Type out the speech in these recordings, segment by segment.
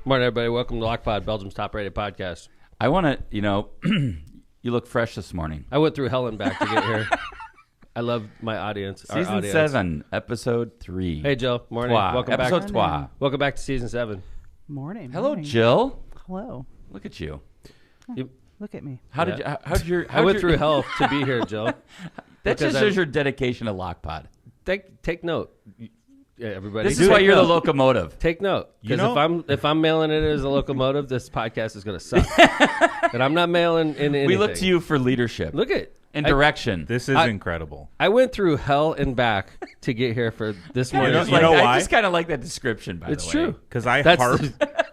Morning, everybody. Welcome to LOCPOD, Belgium's top-rated podcast. I want to, you look fresh this morning. I went through hell and back to get here. I love my audience. Season 7, episode 3. Hey, Jill. Morning. Welcome episode back. 3. Welcome back to season 7. Morning. Hello, morning. Jill. Hello. Look at you. Look at me. How did you? I went through hell to be here, Jill. That just shows your dedication to LOCPOD. Take note. Yeah, everybody. This is why you're the locomotive. Take note, because if I'm mailing it as a locomotive, this podcast is going to suck. And I'm not mailing in anything. We look to you for leadership. Look at and direction. This is incredible. I went through hell and back to get here for this morning. You know why? I just kind of like that description. By the way, it's true because I That's harp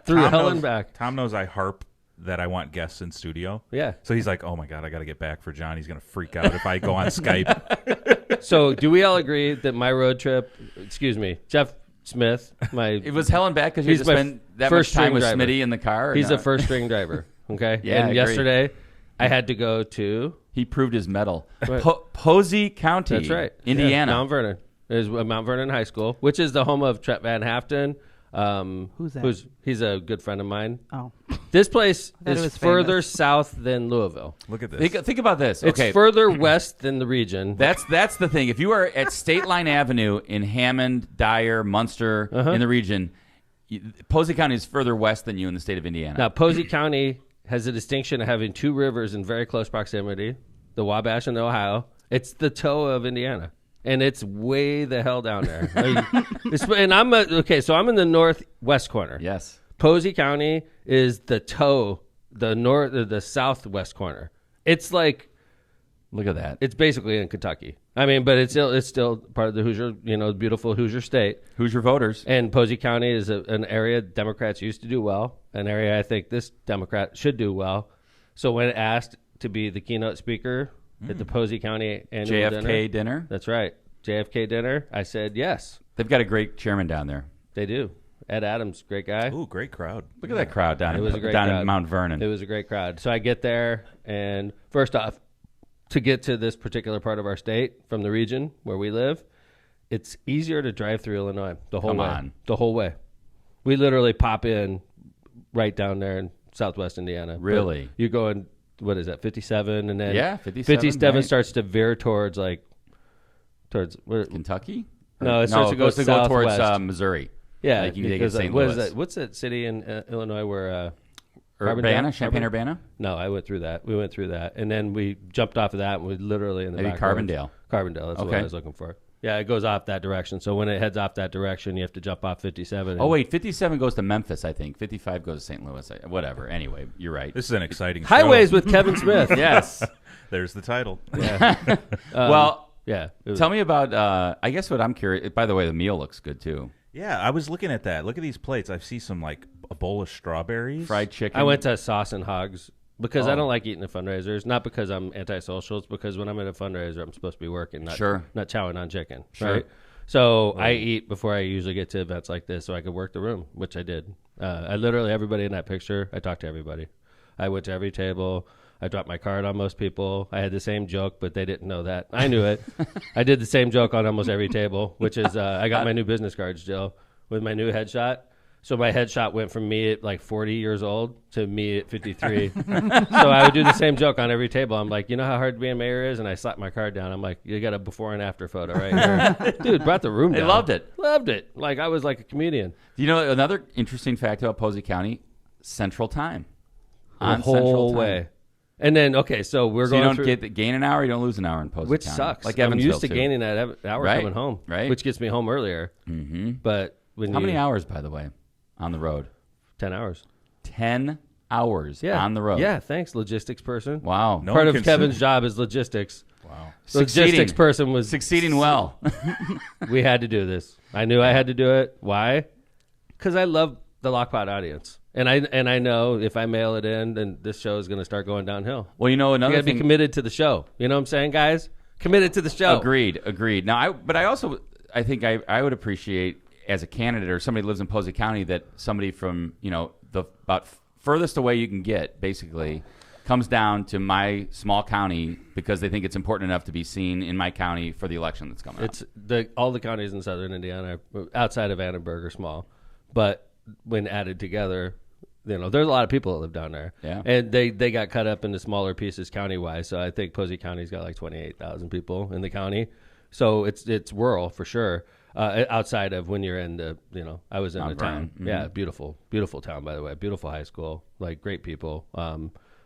through hell and back. Tom knows I harp that I want guests in studio. Yeah. So he's like, "Oh my god, I got to get back for John. He's going to freak out if I go on Skype." So, do we all agree that my road trip? Excuse me, Jeff Smith. It was hell and back because you He's had to spend that much time with driver. Smitty in the car. He's a first string driver. Okay. Yeah, And I agree. yesterday, I had to go to. He proved his mettle. Right. Posey County. That's right. Indiana. Yeah, Mount Vernon is Mount Vernon High School, which is the home of Tret Van Haften. Who's that? He's a good friend of mine. Oh. This place I thought it is was further famous. south than Louisville. Look at this. Think about this. It's Okay. further west than the region. That's the thing. If you are at State Line Avenue in Hammond, Dyer, Munster, in the region, Posey County is further west than you in the state of Indiana. Now, Posey County has a distinction of having two rivers in very close proximity, the Wabash and the Ohio. It's the toe of Indiana, and it's way the hell down there. And I'm so I'm in the northwest corner. Yes. Posey County is the toe, the southwest corner. It's like, Look at that. it's basically in Kentucky. I mean, but it's still part of the Hoosier, beautiful Hoosier state. Who's your voters? And Posey County is an area Democrats used to do well, an area I think this Democrat should do well. So when asked to be the keynote speaker at the Posey County annual JFK dinner. That's right, JFK dinner, I said yes. They've got a great chairman down there. They do. Ed Adams, great guy. Ooh, great crowd. Look at that crowd down, It was a great down crowd. in Mount Vernon. It was a great crowd. So I get there, and first off, to get to this particular part of our state from the region where we live, it's easier to drive through Illinois the whole way. The whole way. We literally pop in right down there in southwest Indiana. Really? But you go in, what is that, 57? And then 57 right. starts to veer towards Kentucky? No, it starts to go towards southwest. Missouri. Yeah. Like you can take it because, to St. what Louis. is that? What's that city in Illinois where... Urbana? Champaign-Urbana? No, I went through that. We went through that. And then we jumped off of that, and we literally in the Maybe back Carbondale. Carbondale, that's what Okay. I was looking for. Yeah, it goes off that direction. So when it heads off that direction, you have to jump off 57. Oh, wait. 57 goes to Memphis, I think. 55 goes to St. Louis. Whatever. Anyway, you're right. This is an exciting show. Highways with Kevin Smith. Yes. There's the title. Yeah. Well, yeah. tell me about, I guess what I'm curious, by the way, the meal looks good, too. Yeah, I was looking at that. Look at these plates. I see some like a bowl of strawberries. Fried chicken. I went to Sauce and Hogs because I Oh. don't like eating at fundraisers. Not because I'm antisocial. It's because when I'm at a fundraiser, I'm supposed to be working, not chowing on chicken. Sure. Right? So I eat before I usually get to events like this so I could work the room, which I did. I literally, everybody in that picture, I talked to everybody. I went to every table. I dropped my card on most people. I had the same joke, but they didn't know that. I knew it. I did the same joke on almost every table, which is I got my new business cards, Jill, with my new headshot. So my headshot went from me at like 40 years old to me at 53. So I would do the same joke on every table. I'm like, you know how hard being mayor is? And I slapped my card down. I'm like, you got a before and after photo right here. Dude, brought the room down. They loved it. Loved it. Like I was like a comedian. You know, another interesting fact about Posey County, Central Time. The whole way. And then, okay, so we're So going you don't gain an hour, you don't lose an hour in Posey which County. sucks. Like I'm Evansville, used to too. gaining that hour Right, coming home, right. which gets me home earlier. Mm-hmm. But when How many hours, by the way, on the road? 10 hours. 10 hours on the road. Yeah, thanks, logistics person. Wow. No Part one of can Kevin's sit- job is logistics. Wow. Logistics person was succeeding well. We had to do this. I knew I had to do it. Why? Because I love the LOCPOD audience. And I know if I mail it in, then this show is going to start going downhill. Well, you know, You another got to thing. be committed to the show. You know what I'm saying, guys? Committed to the show. Agreed. Now, I think I would appreciate as a candidate or somebody who lives in Posey County that somebody from, the about furthest away you can get, basically, comes down to my small county because they think it's important enough to be seen in my county for the election that's coming up. All the counties in southern Indiana, outside of Annenberg, are small. But when added together, there's a lot of people that live down there. Yeah. And they got cut up into smaller pieces county-wise. So I think Posey County's got like 28,000 people in the county. So it's rural for sure. Outside of when you're in the, I was in Mount the town. Vernon. Mm-hmm. Yeah, beautiful, beautiful town, by the way. Beautiful high school, like great people.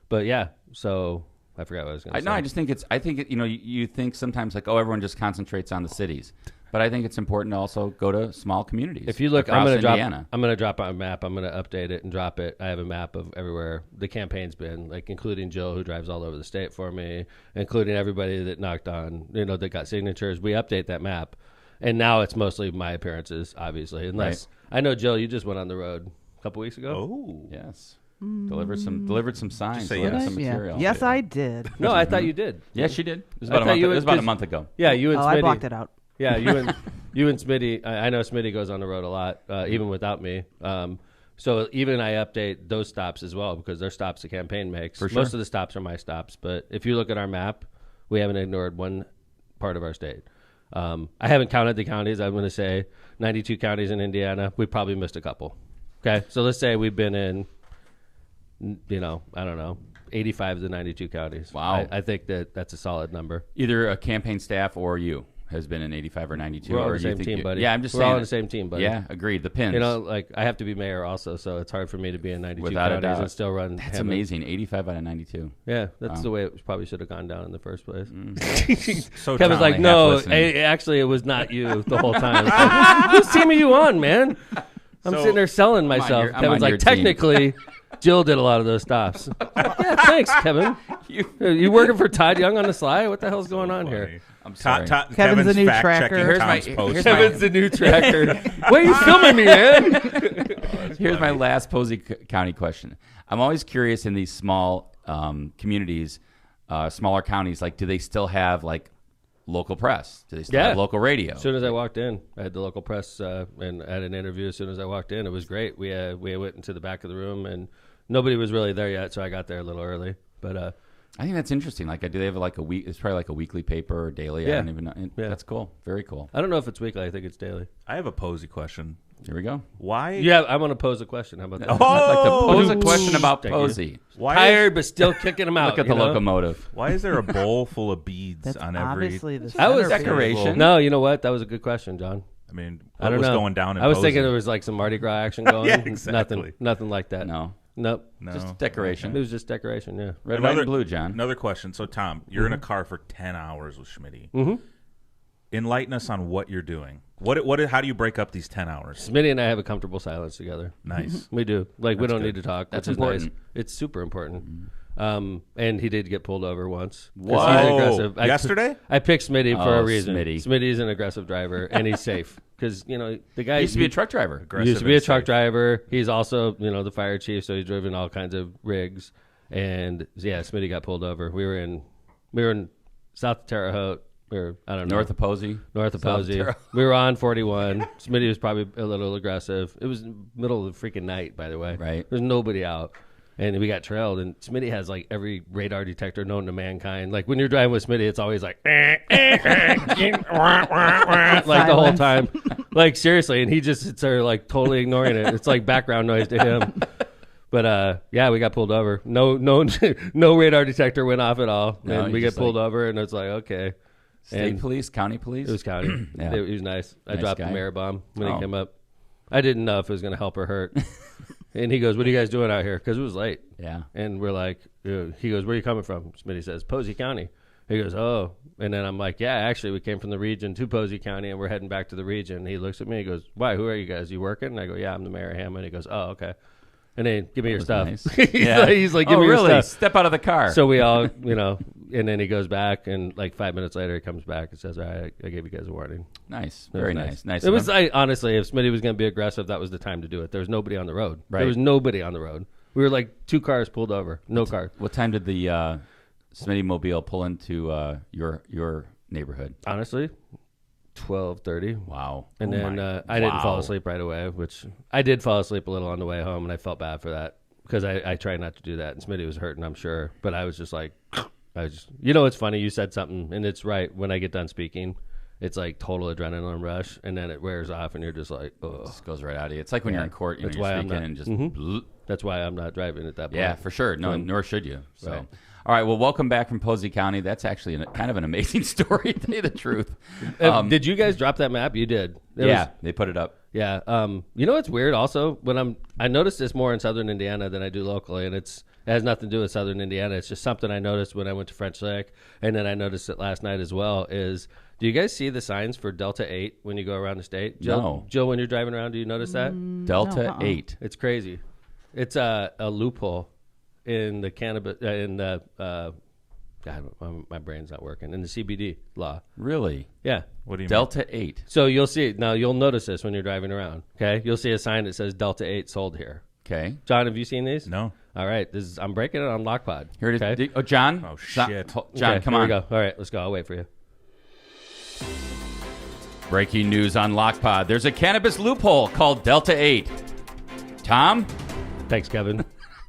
But yeah, so I forgot what I was going to say. No, I just think you think sometimes like, oh, everyone just concentrates on the cities. But I think it's important to also go to small communities. If you look, I'm across going Indiana. to drop a map. I'm going to update it and drop it. I have a map of everywhere the campaign's been, like including Jill, who drives all over the state for me, including everybody that knocked on, that got signatures. We update that map. And now it's mostly my appearances, obviously. Unless I know, Jill, you just went on the road a couple weeks ago. Oh, Yes. Delivered some signs, say delivered yes. some material. Yes, I did. No, I thought you did. Yes, she did. It was I about, thought you it was would- about a month ago. Yeah, you and Oh, Smitty. I blocked it out. Yeah, you and Smitty. I know Smitty goes on the road a lot, even without me. So even I update those stops as well because they're stops the campaign makes. For sure. Most of the stops are my stops, but if you look at our map, we haven't ignored one part of our state. I haven't counted the counties. I'm going to say 92 counties in Indiana. We probably missed a couple. Okay, so let's say we've been in, I don't know, 85 of the 92 counties. Wow. I think that's a solid number. Either a campaign staff or you has been in 85 or 92. We're all or on the you same think team, you- buddy. Yeah, I'm just We're saying. all on the same team, buddy. Yeah, agreed. The pins. Like I have to be mayor also, so it's hard for me to be in 92 Without a counties doubt. and still run. That's Hammond. amazing. 85 out of 92. Yeah, that's Wow. the way it probably should have gone down in the first place. So Kevin's Tom, like, half no, listening. actually, it was not you the whole time. It's like, whose team are you on, man? I'm So- sitting there selling myself. I'm Kevin's on like, your team. technically, Jill did a lot of those stops. Yeah, thanks, Kevin. You working for Todd Young on the sly? What the hell's going on here? I'm sorry. Kevin's the new fact tracker. checking Here's Tom's my- post. here's Kevin's the new tracker. Why are you filming me, man? Here's my last Posey County question. I'm always curious in these small communities, smaller counties, like do they still have like local press? Do they still have local radio? As soon as I walked in, I had the local press and I had an interview as soon as I walked in. It was great. We went into the back of the room and nobody was really there yet, so I got there a little early. But I think that's interesting. Like, do they have like a week? It's probably like a weekly paper or daily. I Yeah. don't even know. Yeah. That's cool. Very cool. I don't know if it's weekly. I think it's daily. I have a Posey question. Here we go. Why? Yeah, I want to pose a question. How about that? I'd like to pose a Oh, question about thank you. Posey. Why Tired, but still kicking them out. Look at the locomotive. Why is there a bowl full of beads That's on every? obviously the I was centerpiece. decoration. No, you know what? That was a good question, John. I mean, I what don't was know. going down in I was Posey? thinking there was like some Mardi Gras action going. Yeah, exactly. Nothing like that. No, Nope. No. just decoration. It was just decoration. Yeah. Red, white, and blue, John. Another question. So, Tom, you're in a car for 10 hours with Schmitty. Mm-hmm. Enlighten us on what you're doing. How do you break up these 10 hours? Smitty and I have a comfortable silence together. Nice. We do. Like we That's don't good. need to talk. That's which is nice. important. It's super important. And he did get pulled over once. 'Cause What? He's aggressive. Yesterday? I picked Smitty for Oh, a reason. Smitty. Smitty's an aggressive driver, and he's safe because the guy He used to be a truck driver. Aggressive used to be a and truck safe. driver. He's also the fire chief, so he's driven all kinds of rigs. And yeah, Smitty got pulled over. We were in South Terre Haute, or I don't know, North of Posey. north of South Posey. Terre We were on 41. Smitty was probably a little aggressive. It was middle of the freaking night, by the way. Right. There's nobody out. And we got trailed. And Smitty has like every radar detector known to mankind. Like when you're driving with Smitty, it's always like, like the whole time. Like seriously. And he just sits there like totally ignoring it. It's like background noise to him. But yeah, we got pulled over. No radar detector went off at all. No, And you we get just, pulled over and it's like, okay. State And- police, county police. It was county. Yeah. He was nice. I Nice dropped guy. the mayor bomb when Oh. he came up. I didn't know if it was going to help or hurt. And he goes, "What are you guys doing out here?" Because it was late. Yeah. And we're like, he goes, "Where are you coming from?" Smitty says, "Posey County." He goes, "Oh." And then I'm like, "Yeah, actually, we came from the region to Posey County, and we're heading back to the region." He looks at me. He goes, "Why? Who are you guys? You working?" And I go, "Yeah, I'm the mayor of Hammond." He goes, "Oh, okay." And then give me your was stuff. nice. he's like, "Give Oh, me your really? stuff." Step out of the car. So we all, and then he goes back, and like 5 minutes later, he comes back and says, "All right, I gave you guys a warning." nice. It was Very nice. Nice. It was honestly, if Smitty was going to be aggressive, that was the time to do it. There was nobody on the road. Right. There was nobody on the road. We were like 2 cars pulled over, no car. What time did the Smitty Mobile pull into your neighborhood? Honestly, 12:30. Wow. And Oh then my- I didn't fall wow. asleep right away, which I did fall asleep a little on the way home, and I felt bad for that because I try not to do that. And Smitty was hurting, I'm sure, but I was just like, it's funny. You said something, and it's right. When I get done speaking, it's like total adrenaline rush, and then it wears off, and you're just like, oh. It just goes right out of you. It's like when you're in court, you're speaking and just. That's why I'm not driving at that point. Yeah, for sure. No, nor should you. So, Right. all right. Well, welcome back from Posey County. That's actually kind of an amazing story, to tell you the truth. Did you guys drop that map? You did. They put it up. Yeah. You know what's weird? Also, I noticed this more in Southern Indiana than I do locally, and it has nothing to do with Southern Indiana. It's just something I noticed when I went to French Lick, and then I noticed it last night as well. Do you guys see the signs for Delta 8 when you go around the state? No. Jill, when you're driving around, do you notice that? Delta 8. It's crazy. It's a loophole in the cannabis God, my brain's not working. In the CBD law. Really? Yeah. What do you Delta 8. So you'll see now. You'll notice this when you're driving around. Okay, you'll see a sign that says Delta 8 sold here. Okay. John, have you seen these? No. All right, I'm breaking it on LOCPOD. Here it is. Okay? Oh, John. Oh, shit. John, Okay, come here on. we go. All right, let's go. I'll wait for you. Breaking news on LOCPOD. There's a cannabis loophole called Delta 8. Tom? Thanks, Kevin.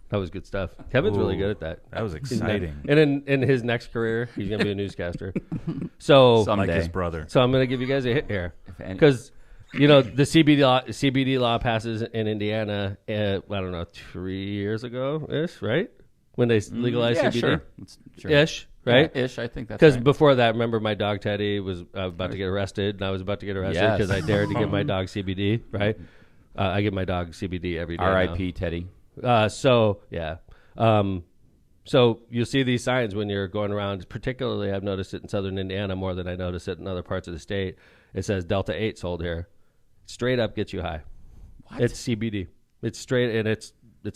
That was good stuff. Kevin's really good at that. That was exciting. And in his next career, he's going to be a newscaster. So, Someday. Like his brother. so I'm going to give you guys a hit here. any- Because, the CBD law passes in Indiana, I don't know, 3 years ago-ish, right? When they legalized Yeah, CBD? sure. Sure. Ish, right? Yeah, ish, I think that's Because right. before that, remember my dog Teddy was about to get arrested, and I was about to get arrested Yes. because I dared to give my dog CBD, right? I give my dog CBD every day. R.I.P. Teddy. So you'll see these signs when you're going around. Particularly, I've noticed it in Southern Indiana more than I notice it in other parts of the state. It says Delta 8 sold here. Straight up gets you high. What? It's CBD. It's straight, and it's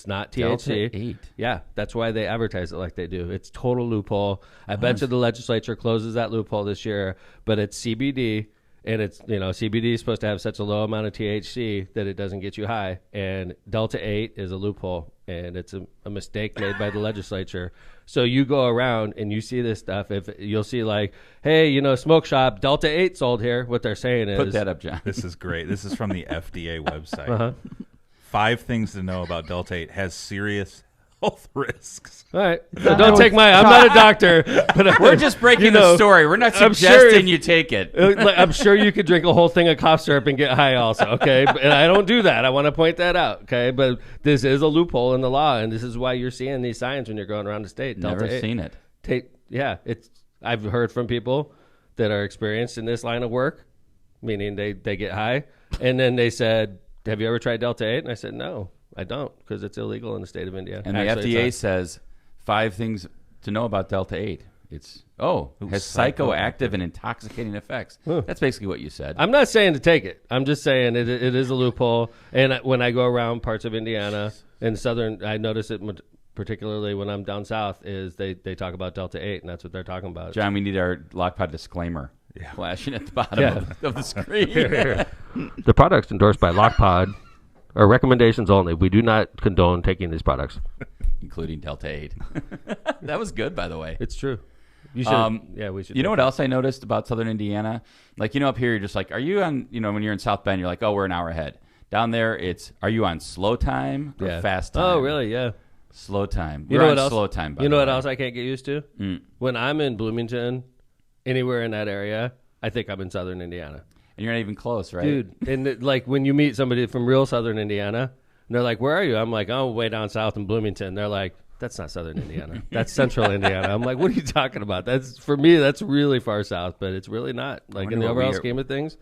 not THC. Delta 8. Yeah, that's why they advertise it like they do. It's total loophole. I bet you the legislature closes that loophole this year, but it's CBD, and it's, CBD is supposed to have such a low amount of THC that it doesn't get you high, and Delta 8 is a loophole, and it's a mistake made by the legislature. So you go around and you see this stuff. If you'll see like, hey, smoke shop, Delta 8 sold here. What they're saying is... Put that up, John. This is great. This is from the FDA website. 5 things to know about Delta 8. Has serious health risks. All right. So don't take I'm not a doctor, but We're just breaking the story. We're not I'm sure suggesting you take it. I'm sure you could drink a whole thing of cough syrup and get high also, okay? And I don't do that. I want to point that out, okay? But this is a loophole in the law, and this is why you're seeing these signs when you're going around the state. Never Delta 8. seen it. I've heard from people that are experienced in this line of work, meaning they get high, and then they said, have you ever tried Delta 8? And I said, no, I don't, because it's illegal in the state of India. And Actually, the FDA it's says 5 things to know about Delta 8. It's, has psychoactive and intoxicating effects. That's basically what you said. I'm not saying to take it. I'm just saying it is a loophole. And when I go around parts of Indiana and southern, I notice it particularly when I'm down south, is they talk about Delta 8, and that's what they're talking about. John, we need our LOCPOD disclaimer flashing at the bottom of the screen. The products endorsed by LOCPOD are recommendations only. We do not condone taking these products. Including Delta 8. That was good, by the way. It's true. You should. We should. You know what else I noticed about Southern Indiana? Like, up here, you're just like, are you on, when you're in South Bend, you're like, oh, we're an hour ahead. Down there, are you on slow time or fast time? Oh, really? Yeah. Slow time. You know what else? Slow time. You know what else I can't get used to? When I'm in Bloomington, anywhere in that area, I think I'm in Southern Indiana. And you're not even close, right? Dude, and like when you meet somebody from real Southern Indiana, and they're like, where are you? I'm like, oh, way down south in Bloomington. They're like, that's not Southern Indiana. That's Central Indiana. I'm like, what are you talking about? For me, that's really far south, but it's really not. Like in the overall scheme of things,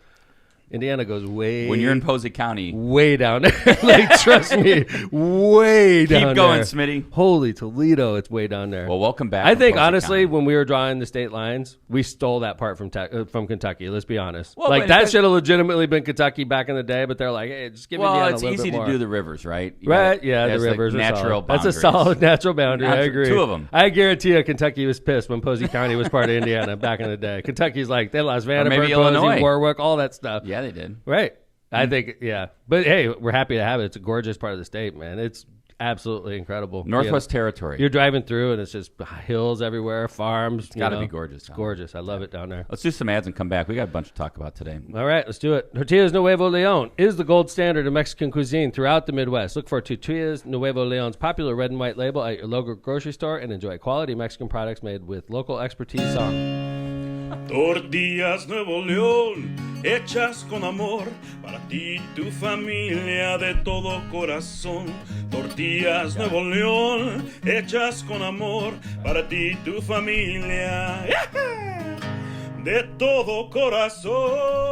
Indiana goes way... When you're in Posey County... Way down there. Like, trust me, way down there. Keep going, Smitty. Holy Toledo, it's way down there. Well, welcome back. I think, Posey honestly, County. when we were drawing the state lines, we stole that part from Kentucky. Let's be honest. Well, like, that should have legitimately been Kentucky back in the day, but they're like, hey, just give Indiana a little bit more. Well, it's easy to do the rivers, right? Right, yeah, the That's rivers are natural solid. boundaries. That's a solid natural boundary. I agree. 2 of them. I guarantee you Kentucky was pissed when Posey County was part of Indiana back in the day. Kentucky's like, they lost Vanderbilt, maybe Posey, Illinois. Warwick, all that stuff. Yeah, they did. Right. I think, yeah. But, hey, we're happy to have it. It's a gorgeous part of the state, man. It's absolutely incredible. Northwest Territory. You're driving through, and it's just hills everywhere, farms. It's got to be gorgeous. It's gorgeous. I love it down there. Let's do some ads and come back. We got a bunch to talk about today. All right, let's do it. Tortillas Nuevo Leon is the gold standard of Mexican cuisine throughout the Midwest. Look for Tortillas Nuevo Leon's popular red and white label at your local grocery store and enjoy quality Mexican products made with local expertise on. Tortillas Nuevo León, hechas con amor, para ti y tu familia de todo corazón. Tortillas Nuevo León, hechas con amor, para ti y tu familia de todo corazón.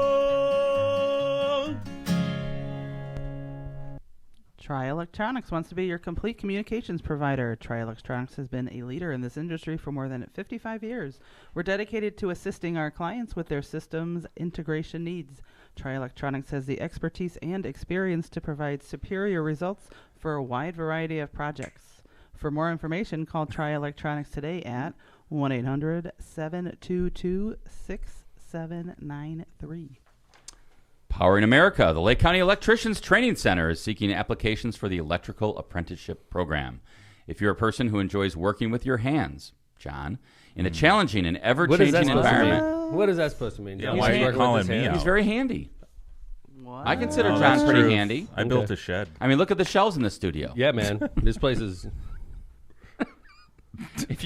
Tri Electronics wants to be your complete communications provider. Tri Electronics has been a leader in this industry for more than 55 years. We're dedicated to assisting our clients with their systems integration needs. Tri Electronics has the expertise and experience to provide superior results for a wide variety of projects. For more information, call Tri Electronics today at 1-800-722-6793. Powering America, the Lake County Electricians Training Center is seeking applications for the Electrical Apprenticeship Program. If you're a person who enjoys working with your hands, John, in a challenging and ever-changing environment. What is that supposed to mean? Yeah, why are you calling me out? He's very handy. What? I consider John that's pretty true. handy. I built a shed. I mean, look at the shelves in the studio. Yeah, man. This place is... If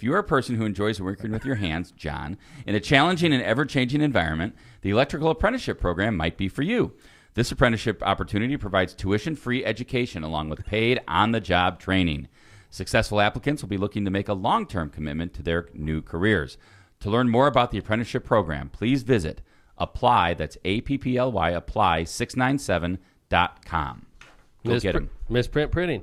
you're a person who enjoys working with your hands, John, in a challenging and ever-changing environment, the Electrical Apprenticeship Program might be for you. This apprenticeship opportunity provides tuition-free education along with paid on-the-job training. Successful applicants will be looking to make a long-term commitment to their new careers. To learn more about the apprenticeship program, please visit apply, that's A-P-P-L-Y, apply697.com. Go get them. Misprint Printing.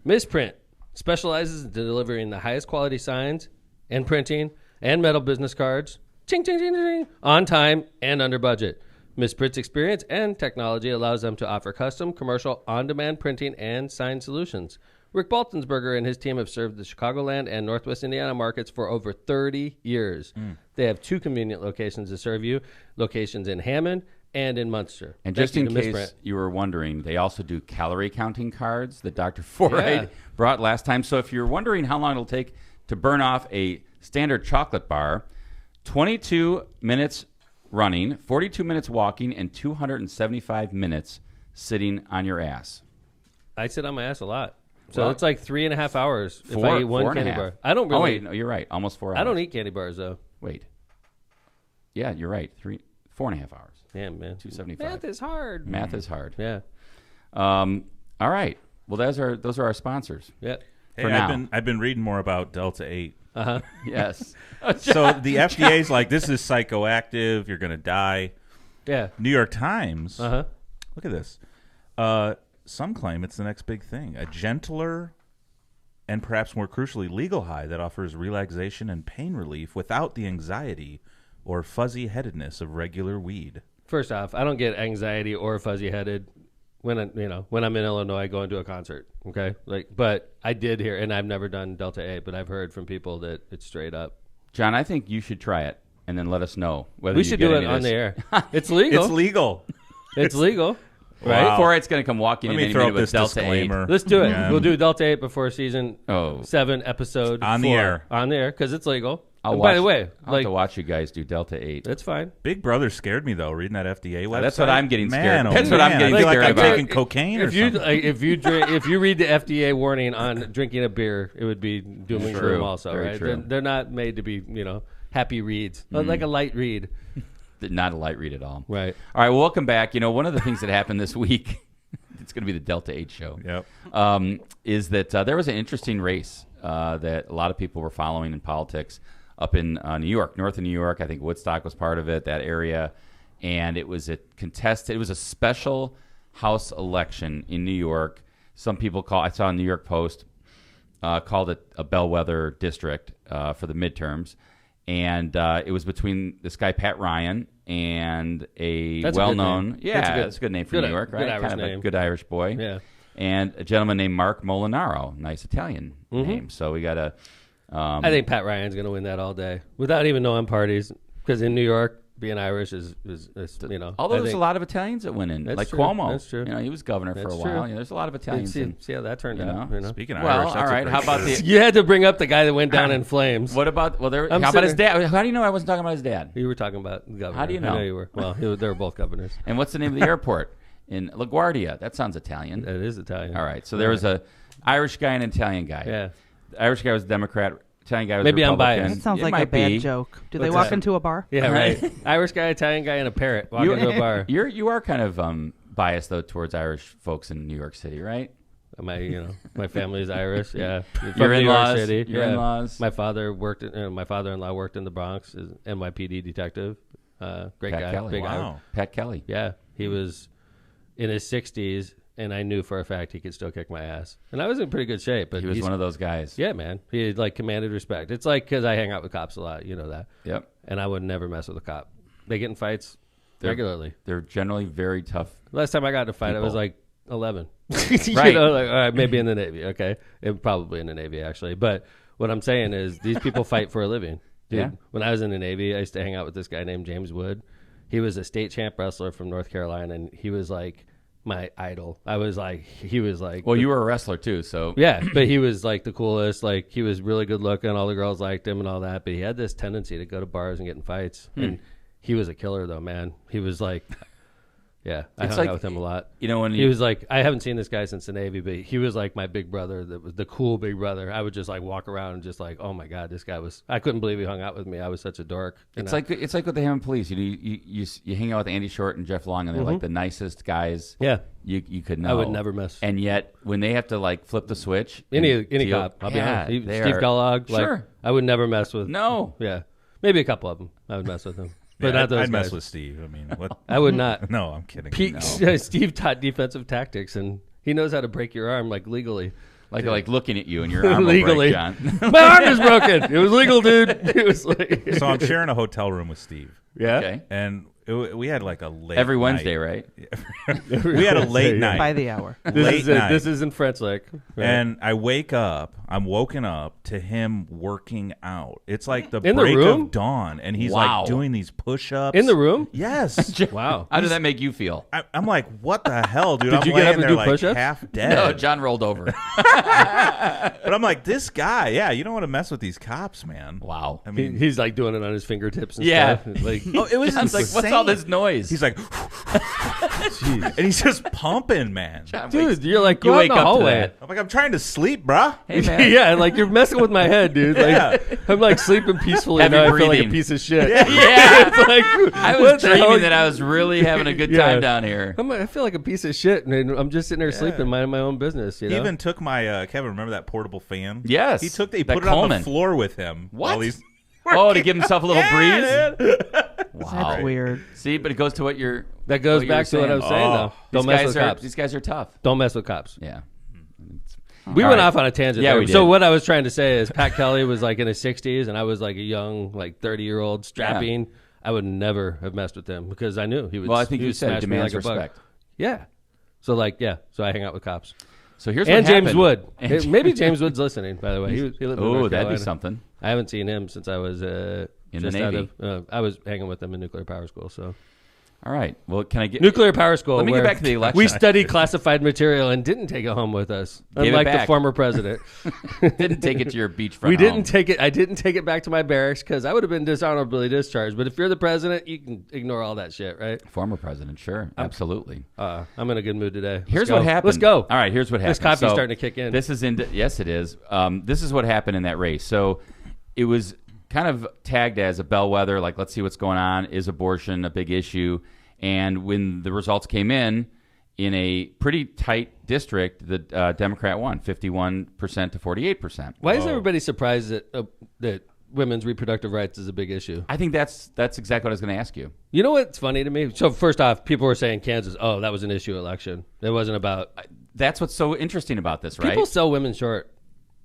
Misprint specializes in delivering the highest quality signs and printing and metal business cards, ching, ching, ching, ching, on time and under budget. Misprint's experience and technology allows them to offer custom, commercial, on-demand printing and sign solutions. Rick Baltonsberger and his team have served the Chicagoland and Northwest Indiana markets for over 30 years. They have 2 convenient locations to serve you, locations in Hammond and in Munster. And Thank just you in to case Misprint. you were wondering, they also do calorie counting cards that Dr. Forey brought last time. So if you're wondering how long it'll take to burn off a standard chocolate bar, 22 minutes running, 42 minutes walking, and 275 minutes sitting on your ass. I sit on my ass a lot. So Well, it's like 3.5 hours if I eat one 4.5. candy bar. I don't really. Oh, wait, no, you're right. Almost 4 hours. I don't eat candy bars though. Wait. Yeah, you're right. 4.5 hours. Damn, man. 275. Math is hard. Math is hard. Yeah. All right. Well, those are our sponsors. Yeah. Hey, For now. I've been reading more about Delta 8. Uh-huh. Yes. So the FDA's like, this is psychoactive. You're going to die. Yeah. New York Times. Uh-huh. Look at this. Some claim it's the next big thing. A gentler and perhaps more crucially legal high that offers relaxation and pain relief without the anxiety or fuzzy-headedness of regular weed. First off, I don't get anxiety or fuzzy-headed when I'm in Illinois going to a concert. Okay, but I did hear, and I've never done Delta 8, but I've heard from people that it's straight up. John, I think you should try it and then let us know whether We you should get do any it of on this. the air. It's legal. It's legal. It's legal. Right? Wow. Before it's going to come walking Let in me any throw minute up with this Delta 8. disclaimer. Let's do it. Yeah. We'll do Delta 8 before season 7, episode On the 4. air. On the air, because it's legal. I'll And watch, by the way, I'll have to watch you guys do Delta 8. that's fine. Big Brother scared me, though, reading that FDA website. That's what I'm getting scared. Man, oh That's what I'm man, getting I feel scared like I'm about. taking cocaine or If you something. if you read the FDA warning on drinking a beer, it would be doom and True. gloom also, Very right? true. They're not made to be, happy reads. Like a light read. Not a light read at all. Right. All right, well, welcome back. One of the things that happened this week, it's going to be the Delta 8 show, Yep. is that there was an interesting race that a lot of people were following in politics up in New York, north of New York. I think Woodstock was part of it, that area. And it was a special House election in New York. Some people I saw in New York Post, called it a bellwether district for the midterms. And it was between this guy, Pat Ryan, and That's well-known... a good name. That's a good name for New York, right? Good Irish Kind of name. a good Irish boy. Yeah. And a gentleman named Mark Molinaro, nice Italian name. So we got a... I think Pat Ryan's going to win that all day without even knowing parties, because in New York, being Irish is Although there's a lot of Italians that went in, That's like true. Cuomo. That's true. He was governor for That's a while. true. There's a lot of Italians. See how that turned out. Speaking of Well, Irish, that's all a right. great How about shirt. the? You had to bring up the guy that went down in flames. What about? Well, I'm how about his sitting- dad? How do you know I wasn't talking about his dad? You were talking about the governor. How do you I know? know you were. Well, they were both governors. And what's the name of the airport in LaGuardia? That sounds Italian. That is Italian. All right. So there was a Irish guy and an Italian guy. Yeah. The Irish guy was a Democrat. Italian guy was Maybe I'm Republican. biased. That sounds It like a might bad be. joke. Do they What's walk that? into a bar? Yeah, right. Irish guy, Italian guy, and a parrot walk into a bar. You are kind of biased though towards Irish folks in New York City, right? My family's Irish. Yeah, Your From New York in-laws. City. Your Yeah. in-laws. My father-in-law worked in the Bronx. Is NYPD detective. Great Pat guy. Kelly. Big guy. Wow. Pat Kelly. Yeah, he was in his 60s, and I knew for a fact he could still kick my ass. And I was in pretty good shape, but He was one of those guys. Yeah, man. He like commanded respect. It's like because I hang out with cops a lot, you know that. Yep. And I would never mess with a cop. They get in fights They're- regularly. They're generally very tough. Last time I got in a fight, I was People. like 11. Right. You know, like, all right, maybe in the Navy. Okay, probably in the Navy actually. But what I'm saying is, these people fight for a living. Dude, Yeah. When I was in the Navy, I used to hang out with this guy named James Wood. He was a state champ wrestler from North Carolina, and he was like my idol. He was like. Well, you were a wrestler too, so Yeah, but he was like the coolest. Like he was really good looking. All the girls liked him and all that. But he had this tendency to go to bars and get in fights. And he was a killer, though, man. He was like, yeah, I It's hung like- out with him a lot. you know when He was like, I haven't seen this guy since the Navy, but he was like my big brother. That was the cool big brother. I would just like walk around and just like, oh my god, this guy was. I couldn't believe he hung out with me. I was such a dork. It's like what they have in police. You hang out with Andy Short and Jeff Long, and they're like the nicest guys. yeah. You could know. I would never mess. And yet, when they have to like flip the switch, Any and deal- cop, I'll be yeah, honest. they Steve are- Kellogg, like, Sure. I would never mess with. No. Yeah, maybe a couple of them. I would mess with them, but Yeah, not those I'd mess guys. with Steve. I mean, what? I would not. No, I'm kidding. Pete, No. Steve taught defensive tactics, and he knows how to break your arm like legally. Like looking at you and your arm will Legally. break, John. My arm is broken. It was legal, dude. It was like, So I'm sharing a hotel room with Steve, yeah. Okay. and we had like a late Every night. Wednesday, right? We had a late night. By the hour. This Late is night. in French Lake, right? And I'm woken up to him working out. It's like the In the break room? of dawn, and he's Wow. like doing these push-ups. In the room? Yes. Wow. How did that make you feel? I'm like, what the hell, dude? Did I'm you get up laying and there do like push-ups? half dead. No, John rolled over. But I'm like, this guy, yeah, you don't want to mess with these cops, man. Wow. I mean, He's like doing it on his fingertips and Yeah. stuff. Like, oh, it was John's like, insane. what's all this noise? He's like, and he's just pumping, man. John dude, wakes- you're like, you go out in wake the up to hallway. that. I'm like, I'm trying to sleep, bruh. Hey man. Yeah, like you're messing with my head, dude. Like Yeah. I'm like sleeping peacefully, Heavy and now I feel like a breathing. piece of shit. Yeah. It's like, I what was the hell? dreaming that I was really having a good Yeah. time down here. I feel like a piece of shit, and I'm just sitting there sleeping, minding my own business. You He know? even took my Kevin. Remember that portable fan? Yes. He That put it on Coleman. the floor with him. What? While he's Oh, to give himself a little breeze? That's Wow. weird. See, but it goes to what you're. That goes what you were back to what I was saying. saying, Oh. though. These Don't mess guys with are cops. these guys are tough. Don't mess with cops. Yeah. We All went right. off on a tangent. Yeah, there. we did. So what I was trying to say is, Pat Kelly was like in his 60s, and I was like a young, like 30-year-old strapping. I would never have messed with him because I knew he would. Well, I think he you would said smash me demands like a bug. respect. Yeah. So like, yeah. So I hang out with cops. So here's And what James happened. Wood. And- Maybe James Wood's listening. By the way, he lived in Oh, North that'd be Carolina. something. I haven't seen him since I was In the just Navy. out of. I was hanging with him in nuclear power school. So All right. Well, can I get nuclear power school. Let me get where back to the election. We studied classified material and didn't take it home with us, Gave it unlike the back. former president. didn't take it to your beachfront. We didn't home. take it. I didn't take it back to my barracks because I would have been dishonorably discharged. But if you're the president, you can ignore all that shit, right? Former president, sure, absolutely. I'm in a good mood today. Let's Here's go. what happened. Let's go. All right, here's what happened. This coffee's So, starting to kick in. This is yes, it is. This is what happened in that race. So it was kind of tagged as a bellwether, like let's see what's going on. Is abortion a big issue? And when the results came in a pretty tight district, the Democrat won 51% to 48%. Why is everybody surprised that women's reproductive rights is a big issue? I think that's exactly what I was going to ask you. You know what's funny to me? So first off, people were saying Kansas, oh, that was an issue election. It wasn't about... That's what's so interesting about this, right? People sell women short.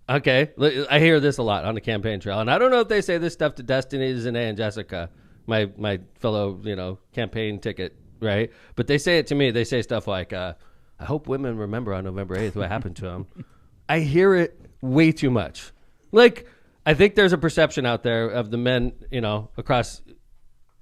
Okay. I hear this a lot on the campaign trail. And I don't know if they say this stuff to Destiny, Zanae, and Jessica, my fellow, campaign ticket, right? But they say it to me. They say stuff like, I hope women remember on November 8th what happened to them. I hear it way too much. Like, I think there's a perception out there of the men, across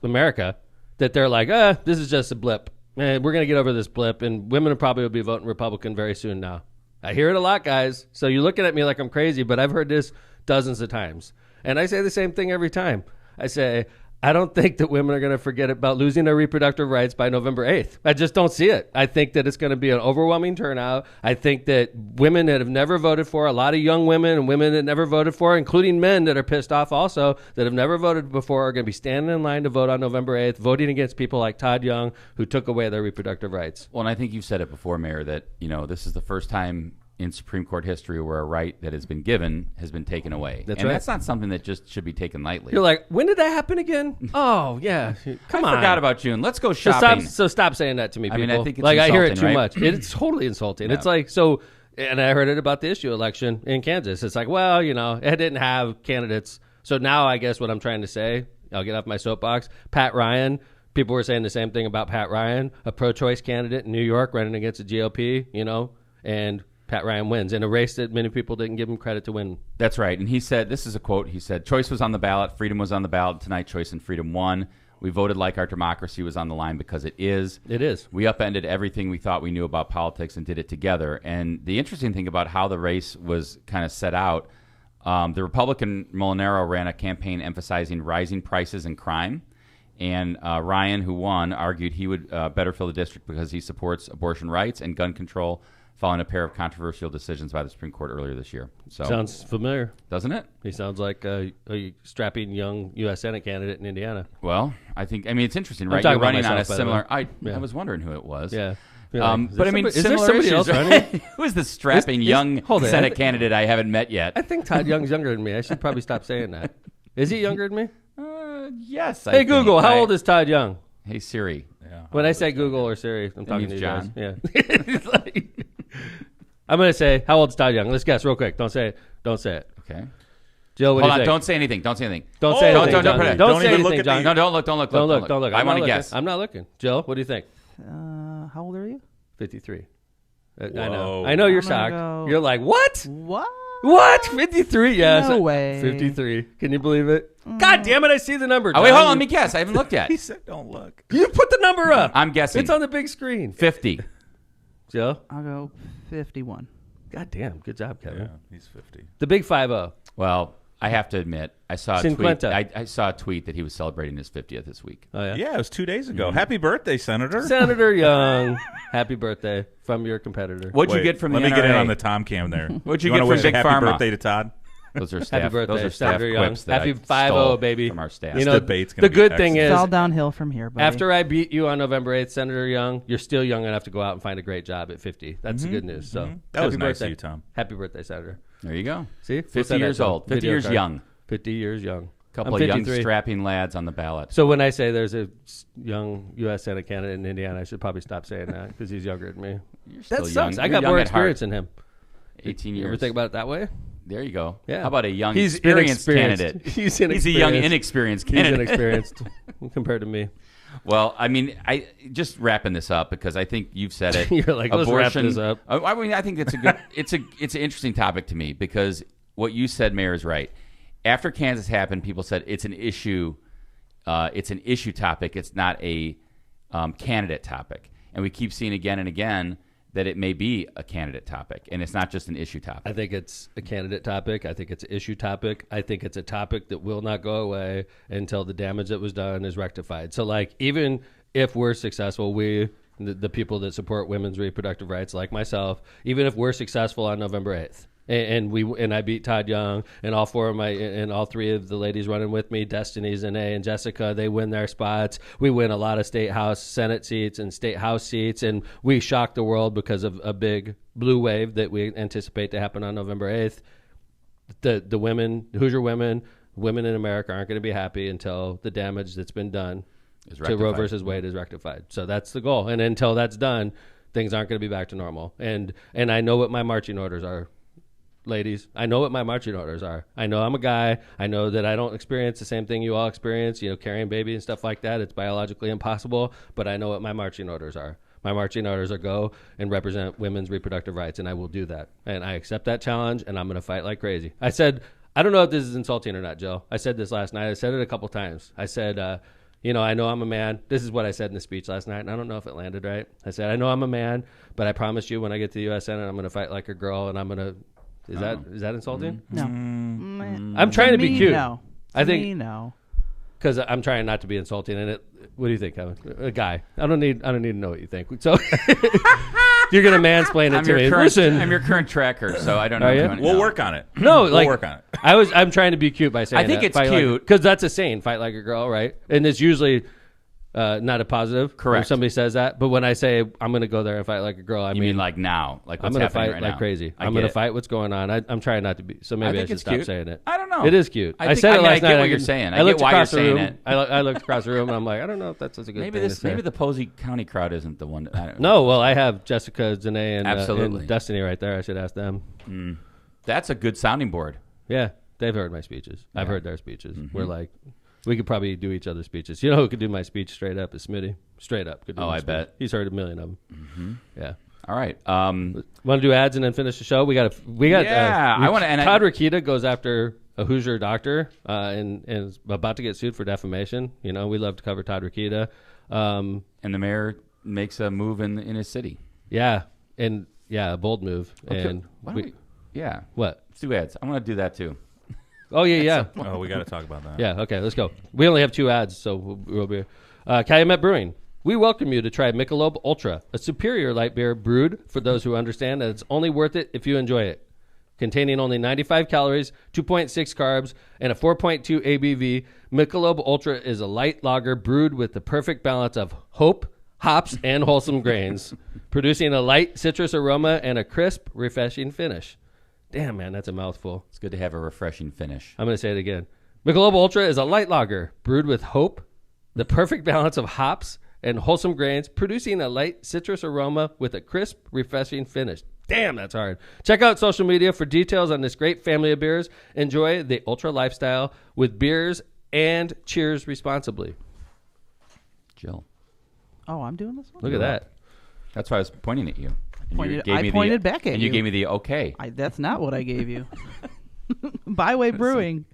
America that they're like, this is just a blip. We're going to get over this blip, and women probably will be voting Republican very soon now. I hear it a lot, guys. So you're looking at me like I'm crazy, but I've heard this dozens of times. And I say the same thing every time. I say, I don't think that women are going to forget about losing their reproductive rights by November 8th. I just don't see it. I think that it's going to be an overwhelming turnout. I think that women that have never voted for, a lot of young women and women that never voted for, including men that are pissed off also, that have never voted before, are going to be standing in line to vote on November 8th, voting against people like Todd Young, who took away their reproductive rights. Well, and I think you've said it before, Mayor, that this is the first time in Supreme Court history where a right that has been given has been taken away. That's and right. That's not something that just should be taken lightly. You're like, when did that happen again? Oh, yeah. Come on. I forgot about June. Let's go shopping. So stop saying that to me, people. I mean, I think it's like I hear it insulting, too right? much. It's totally insulting. Yeah. It's like, so, and I heard it about the issue election in Kansas. It's like, well, it didn't have candidates. So now I guess what I'm trying to say, I'll get off my soapbox. Pat Ryan, people were saying the same thing about Pat Ryan, a pro-choice candidate in New York running against the GOP, and Pat Ryan wins in a race that many people didn't give him credit to win. That's right. And he said, this is a quote, he said, choice was on the ballot, freedom was on the ballot. Tonight, choice and freedom won. We voted like our democracy was on the line because it is. It is. We upended everything we thought we knew about politics and did it together. And the interesting thing about how the race was kind of set out, the Republican Molinaro ran a campaign emphasizing rising prices and crime. And Ryan, who won, argued he would better fill the district because he supports abortion rights and gun control, following a pair of controversial decisions by the Supreme Court earlier this year. So sounds familiar, doesn't it? He sounds like a strapping young U.S. Senate candidate in Indiana. Well, it's interesting, right? You're running myself, on a similar. I was wondering who it was. Yeah. But I mean, is there similar somebody issues, else right? running? Who is the strapping young Senate candidate I haven't met yet? I think Todd Young's younger than me. I should probably stop saying that. Is he younger than me? Yes. Hey, Google, how old is Todd Young? Hey, Siri. Yeah. When I say Google or Siri, I'm talking to you John. guys. Yeah. I'm going to say, how old is Todd Young? Let's guess real quick. Don't say it. Okay. Jill, what do you think? Don't say anything. Don't say anything. Don't say anything. Don't Don't say even look anything, at John. No, don't look. Don't look. I want to guess. I'm not looking. Jill, what do you think? How old are you? 53. I Whoa. know. I know you're I'm gonna shocked. go- You're like, what? What? What? 53? Yes. No way. 53. Can you believe it? God damn it, I see the number. Oh, wait, John. hold on. Let me guess. I haven't looked yet. He said, "Don't look." You put the number up. I'm guessing. It's on the big screen. 50. Jill? I'll go 51. God damn. Good job, Kevin. Yeah, he's 50. The big 5-0. Well, I have to admit, I saw a tweet. Cinquenta. I saw a tweet that he was celebrating his 50th this week. Oh, yeah? Yeah, it was 2 days ago. Happy birthday, Senator. Senator Young, happy birthday from your competitor. What'd you Wait, get from let the me get in NRA? on the Tom cam there. What'd you wanna get from wish Big a happy Pharma? birthday to Todd? Those are staff. Happy birthday, those are staff Senator Young. quips that Happy I 5-0, stole baby. from our staff. You know, This debate's gonna the be good thing It's is, all downhill from here, buddy. after I beat you on November 8th, Senator Young, you're still young enough to go out and find a great job at 50. That's the good news. So That was happy nice birthday. of you, Tom. Happy birthday, Senator. There you go. See? 50 years old. 50 years young. 50 years young. Couple I'm of young 53. strapping lads on the ballot. So when I say there's a young U.S. Senate candidate in Indiana, I should probably stop saying that because he's younger than me. You're That still sucks. young. I You're got young more at heart. experience than him. 18 You years. ever think about it that way? There you go. Yeah. How about a young He's experienced inexperienced. candidate? He's a young inexperienced. inexperienced He's candidate. inexperienced compared to me. Well, I mean, I just wrapping this up because I think you've said it. You're like, let's wrap this up. I mean, I think it's a good. it's an interesting topic to me because what you said, Mayor, is right. After Kansas happened, people said it's an issue. It's an issue topic. It's not a candidate topic, and we keep seeing again and again that it may be a candidate topic, and it's not just an issue topic. I think it's a candidate topic. I think it's an issue topic. I think it's a topic that will not go away until the damage that was done is rectified. So, like, even if we're successful, the people that support women's reproductive rights, like myself, even if we're successful on November 8th, and I beat Todd Young, and all three of the ladies running with me, Destiny, Zane, and Jessica, they win their spots. We win a lot of state house Senate seats and state house seats, and we shock the world because of a big blue wave that we anticipate to happen on November 8th. The women, Hoosier women in America aren't going to be happy until the damage that's been done to Roe versus Wade is rectified. So that's the goal, and until that's done, things aren't going to be back to normal. And I know what my marching orders are. Ladies, I know what my marching orders are. I know I'm a guy. I know that I don't experience the same thing you all experience, carrying baby and stuff like that. It's biologically impossible, but I know what my marching orders are. My marching orders are go and represent women's reproductive rights, and I will do that. And I accept that challenge, and I'm going to fight like crazy. I said, I don't know if this is insulting or not, Jill. I said this last night. I said it a couple times. I said, I know I'm a man. This is what I said in the speech last night, and I don't know if it landed right. I said, I know I'm a man, but I promise you when I get to the U.S. Senate, I'm going to fight like a girl, and I'm going to... Is that insulting? No. I'm trying to be cute. No. I think me, no. because I'm trying not to be insulting. And what do you think, Kevin? A guy. I don't need to know what you think. So you're gonna mansplain it to me. Listen, I'm your current tracker, so I don't know. Are you? If you We'll work on it. No, we'll like work on it. I'm trying to be cute by saying I think that. it's Fight cute. because that's a saying. Fight like a girl, right? And it's usually not a positive. Correct. When somebody says that, but when I say I'm going to go there and fight like a girl, I You mean like now, like I'm what's going to happening fight right like now. crazy. I I'm get going to it. fight what's going on. I'm trying not to be. So maybe I think should it's stop cute. saying it. I don't know. It is cute. I said it last I get night. what you're saying. I get looked why you're across the saying room. it. I looked across the room and I'm like, I don't know if that's such a good Maybe thing to say. maybe the Posey County crowd isn't the one. No, well, I have Jessica, Zanae, and, Absolutely. and Destiny right there. I should ask them. That's a good sounding board. Yeah, they've heard my speeches. I've heard their speeches. We're like, we could probably do each other's speeches. You know who could do my speech straight up is Smitty. Straight up. Could do my I speech. bet. He's heard a million of them. Yeah. All right. Want to do ads and then finish the show? We got. Yeah, I wanna- and Todd Rokita goes after a Hoosier doctor and is about to get sued for defamation. You know, we love to cover Todd Rokita. and the mayor makes a move in his city. Yeah, and a bold move. Okay. And Why don't we- yeah. what? Let's do ads. I want to do that too. Oh yeah. Oh, we got to talk about that. Yeah, okay, let's go. We only have 2 ads, so we'll be... Calumet Brewing. We welcome you to try Michelob Ultra, a superior light beer brewed for those who understand that it's only worth it if you enjoy it. Containing only 95 calories, 2.6 carbs, and a 4.2 ABV, Michelob Ultra is a light lager brewed with the perfect balance of hope, hops, and wholesome grains, producing a light citrus aroma and a crisp, refreshing finish. Damn, man, that's a mouthful. It's good to have a refreshing finish. I'm going to say it again. Michelob Ultra is a light lager brewed with hope, the perfect balance of hops and wholesome grains, producing a light citrus aroma with a crisp, refreshing finish. Damn, that's hard. Check out social media for details on this great family of beers. Enjoy the Ultra lifestyle with beers and cheers responsibly. Jill. Oh, I'm doing this one? Look at that. That's why I was pointing at you. And you I pointed back at and you. you gave me the okay. That's not what I gave you. Byway Brewing.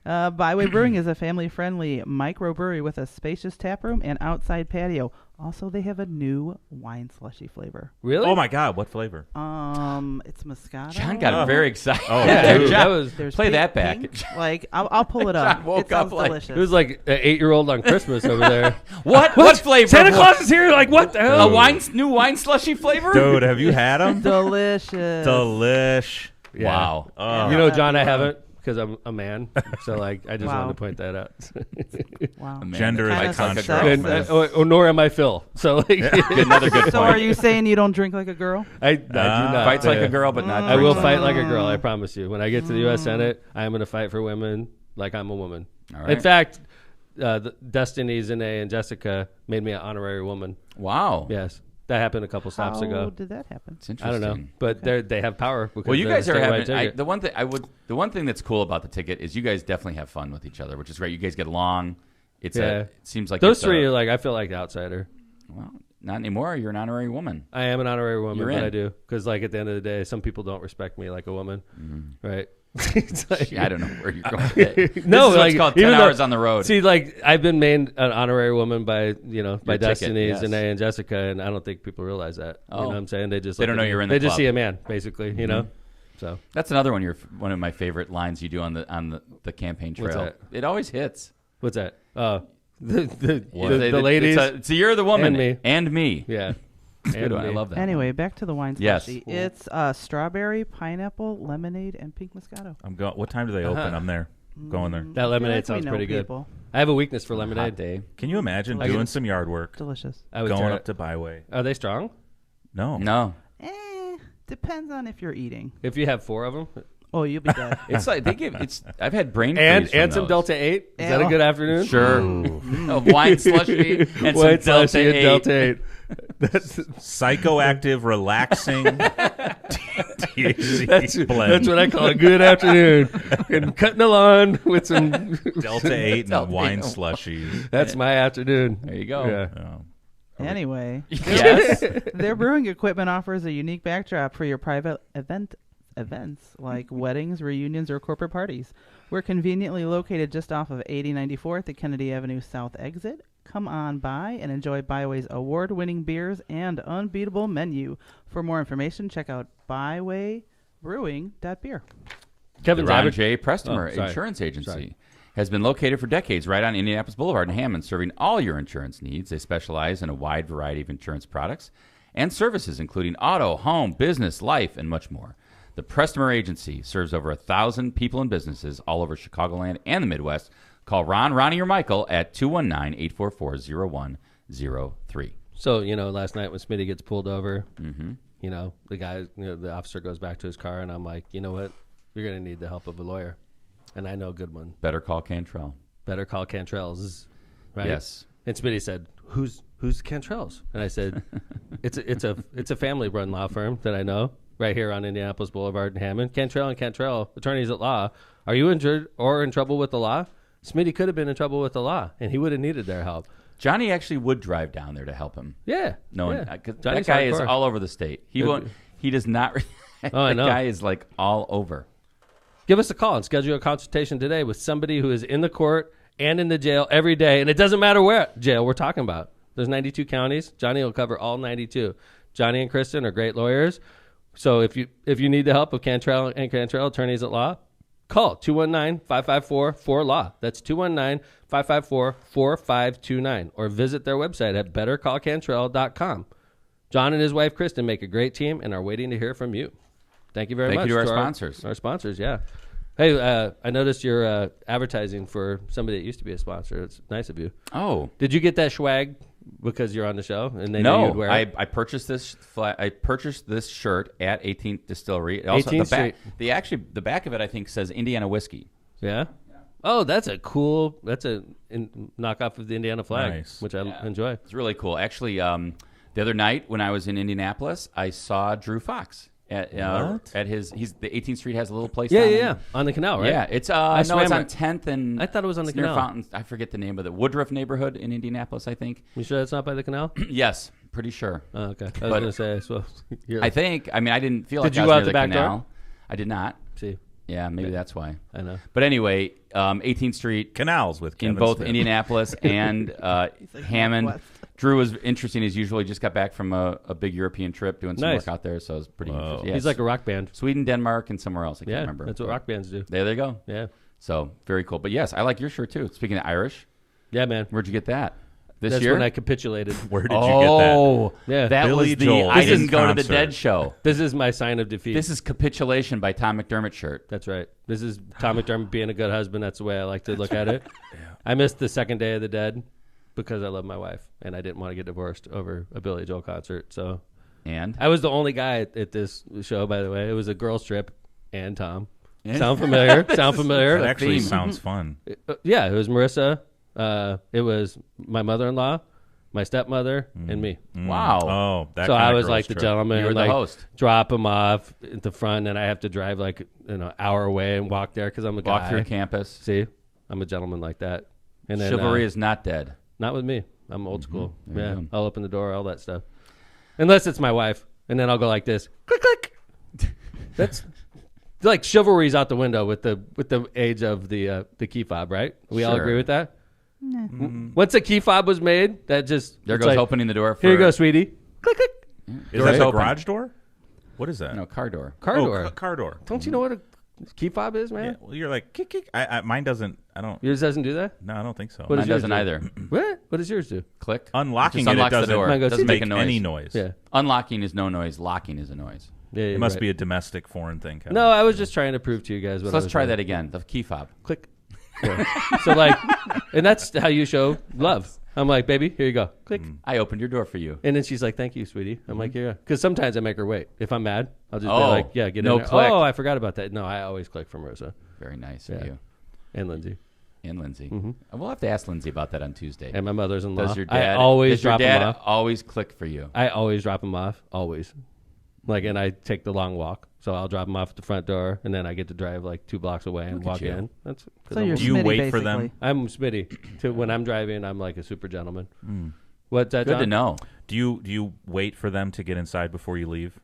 Byway Brewing is a family-friendly microbrewery with a spacious tap room and outside patio. Also, they have a new wine slushy flavor. Really? Oh my God, what flavor? It's Moscato. John got very excited. Oh, Yeah, dude. that was... There's Play pink, that back. pink. Like, I'll pull it up. John woke it sounds up like- delicious. It was like an 8-year-old on Christmas over there. What flavor? Santa Claus is here. Like, what the hell? A new wine slushy flavor? Dude, have you had them? delicious. Delish. Yeah. Wow. Oh. You know, John, I haven't because I'm a man. So, like, I just Wow. wanted to point that out. Wow. Man, Gender that is fights a like construct. girl. And, nor am I Phil. So, like, Another good So point. are you saying you don't drink like a girl? I do not. Fights like a girl, but not. I will drinks fight like like a girl. I promise you. When I get to the U.S. Senate, I am going to fight for women like I'm a woman. All right. In fact, Destiny, Zanae, and Jessica made me an honorary woman. Wow. Yes, that happened a couple stops How ago. did that happen? It's I interesting. don't know, but they have power. Because Well, you they're guys are the having statewide ticket. the one thing that's cool about the ticket is you guys definitely have fun with each other, which is great. You guys get along. It seems like Those it's three are like I feel like the outsider. well, not anymore. You're an honorary woman. I am an honorary woman, You're but in. I do because like at the end of the day, some people don't respect me like a woman, Mm-hmm. right? It's like- I don't know where you're going. With it. No, this is like what's called 10 even though- hours on the road. See, like I've been made an honorary woman by by Your ticket, Destiny, yes. Zanae, and Jessica, and I don't think people realize that. You know Oh. what I'm saying? They just They look don't at know me. you're in the They just club. Mm-hmm. see a man, basically. You know, so That's another one of my favorite lines you do on the campaign trail. What's that? It always hits. what's that? The It's ladies. It's you're the woman And me. me. Yeah. It's a good one. I love that. Anyway, back to the wine Yes. slushy. It's strawberry, pineapple, lemonade, and pink Moscato. I'm going. What time do they open? I'm there. Going there. That lemonade I feel like we sounds know pretty good. people. I have a weakness for Hot lemonade. day. Can you imagine I doing get- some yard work, Delicious. I would going try up it. to Byway? Are they strong? No. No, Depends on if you're eating. If you have 4 of them, Oh, you'll be dead. it's like they give. It's. I've had brain and freeze from some those. Delta 8. Is that a Yeah. good afternoon? Sure. A wine slushy and White some Delta slushy and 8. Delta 8. That's Psychoactive, relaxing THC blend. That's what I call a good afternoon. And cutting the lawn with some. Delta 8 Delta and wine 8. slushies. That's my afternoon. There you go. Yeah. Oh. Anyway, Yes. their brewing equipment offers a unique backdrop for your private events like weddings, reunions, or corporate parties. We're conveniently located just off of 8094 at the Kennedy Avenue South exit. Come on by and enjoy Byway's award-winning beers and unbeatable menu. For more information, check out bywaybrewing.beer. The Kevin's Ron average. J. Prestmer Oh, sorry. Insurance Agency. Sorry. has been located for decades right on Indianapolis Boulevard in Hammond, serving all your insurance needs. They specialize in a wide variety of insurance products and services, including auto, home, business, life, and much more. The Prestmer Agency serves over 1,000 people and businesses all over Chicagoland and the Midwest. Call Ron, Ronnie, or Michael at 219-844-0103. So, last night when Smitty gets pulled over, the guy, the officer goes back to his car, and I'm like, you know what? You're going to need the help of a lawyer. And I know a good one. Better call Cantrell. Better call Cantrell's, right? Yes. And Smitty said, who's Cantrell's? And I said, it's a family-run law firm that I know right here on Indianapolis Boulevard in Hammond. Cantrell and Cantrell, attorneys at law. Are you injured or in trouble with the law? Smitty could have been in trouble with the law, and he would have needed their help. Johnny actually would drive down there to help him. Yeah. That guy is all over the state. He won't. He does not. I know. That guy is like all over. Give us a call and schedule a consultation today with somebody who is in the court and in the jail every day, and it doesn't matter where jail we're talking about. There's 92 counties. Johnny will cover all 92. Johnny and Kristen are great lawyers. So if you need the help of Cantrell and Cantrell, attorneys at law, call 219-554-4LAW. That's 219-554-4529. Or visit their website at bettercallcantrell.com. John and his wife, Kristen, make a great team and are waiting to hear from you. Thank you very much. Thank you to our sponsors. Our sponsors, yeah. Hey, I noticed you're advertising for somebody that used to be a sponsor. It's nice of you. Oh. Did you get that swag because you're on the show and they knew you'd wear it? I purchased this. I purchased this shirt at 18th Distillery. Also, 18th Street. The back of it, I think, says Indiana Whiskey. Yeah. Oh, that's a cool. That's a knockoff of the Indiana flag, which I enjoy. It's really cool. Actually, the other night when I was in Indianapolis, I saw Drew Fox at his. The 18th Street has a little place. Yeah, on the canal, right? Yeah, it's it's on 10th and I thought it was on the near canal. Fountain. I forget the name of the Woodruff neighborhood in Indianapolis. I think. You sure that's not by the canal? Yes, pretty sure. Oh, okay. I was going to say. So, I think. I mean, I didn't feel like Did I you was go out near the back canal. door? I did not. See. Yeah, maybe that's why. I know. But anyway, 18th Street Canals with Kevin in both Smith. Indianapolis and Hammond. West. Drew was interesting as usual. He just got back from a big European trip doing some work out there, so it was pretty interesting. He's like a rock band. Sweden, Denmark, and somewhere else. I can't remember. That's what rock bands do. There they go. Yeah. So very cool. But yes, I like your shirt too. Speaking of Irish, Yeah, man. where'd you get that? This That's year? when I capitulated. Where did you get that? Oh, Yeah. that Billy was the Joel. I This didn't is go to the concert. Dead show. This is my sign of defeat. This is Capitulation by Tom McDermott shirt. That's right. This is Tom McDermott being a good husband. That's the way I like to look at it. I missed the second Day of the Dead because I love my wife and I didn't want to get divorced over a Billy Joel concert. So And I was the only guy at this show, by the way. It was a girls trip and Tom. Sound familiar? Sound familiar? That actually theme. sounds fun. Yeah, it was Marissa. It was my mother-in-law, my stepmother, and me. wow. Oh, that So kind I of was girls like the trip. gentleman. You were the like, host. Drop him off at the front, and I have to drive like hour away and walk there because I'm a guy. Walk through campus. See, I'm a gentleman like that. And then, Chivalry is not dead. not with me. I'm old school. There you Yeah, go. I'll open the door, all that stuff. Unless it's my wife, and then I'll go like this, click click. That's like chivalry's out the window with the age of the key fob, right? We all Sure. agree with that. Once a key fob was made, that just There it's goes like, opening the door. For, Here you go, sweetie. Click click. Is Door's that the open. garage door? What is that? No, car door. Car door. Car door. Don't you know what a key fob is, man? Yeah, well, you're like, kick, kick. Mine doesn't, I don't, Yours doesn't do that. no, I don't think so. What Mine does yours doesn't do? either. What? What does yours do? Click. Unlocking Just it, unlocks the doesn't, door. Mine goes, Doesn't "Tick." make a noise. any noise. Yeah. Unlocking is no noise. Locking is a noise. Yeah. It must be a domestic foreign thing. Kevin. No, I was just trying to prove to you guys what. So I let's was try doing. that again. The key fob. Click. Yeah. So like, and that's how you show love. I'm like, baby, here you go. Click. I opened your door for you. And then she's like, thank you, sweetie. I'm like, yeah. Because sometimes I make her wait. If I'm mad, I'll just be Oh, like, yeah, get no in there. click. Oh, I forgot about that. No, I always click for Marissa Very nice Yeah. of you. and Lindsay And Lindsay. We'll have to ask Lindsay about that on Tuesday. and my mother's-in-law. Does your dad, I always does your drop dad them off. always click for you? I always drop them off. Always. Like, and I take the long walk. So I'll drop them off at the front door, and then I get to drive like 2 blocks away and Look at walk you. in. That's 'cause So I'm you're a- Do you Smitty, wait for them? basically. I'm Smitty. When I'm driving, I'm like a super gentleman. What's that, Good John? to know. Do you wait for them to get inside before you leave?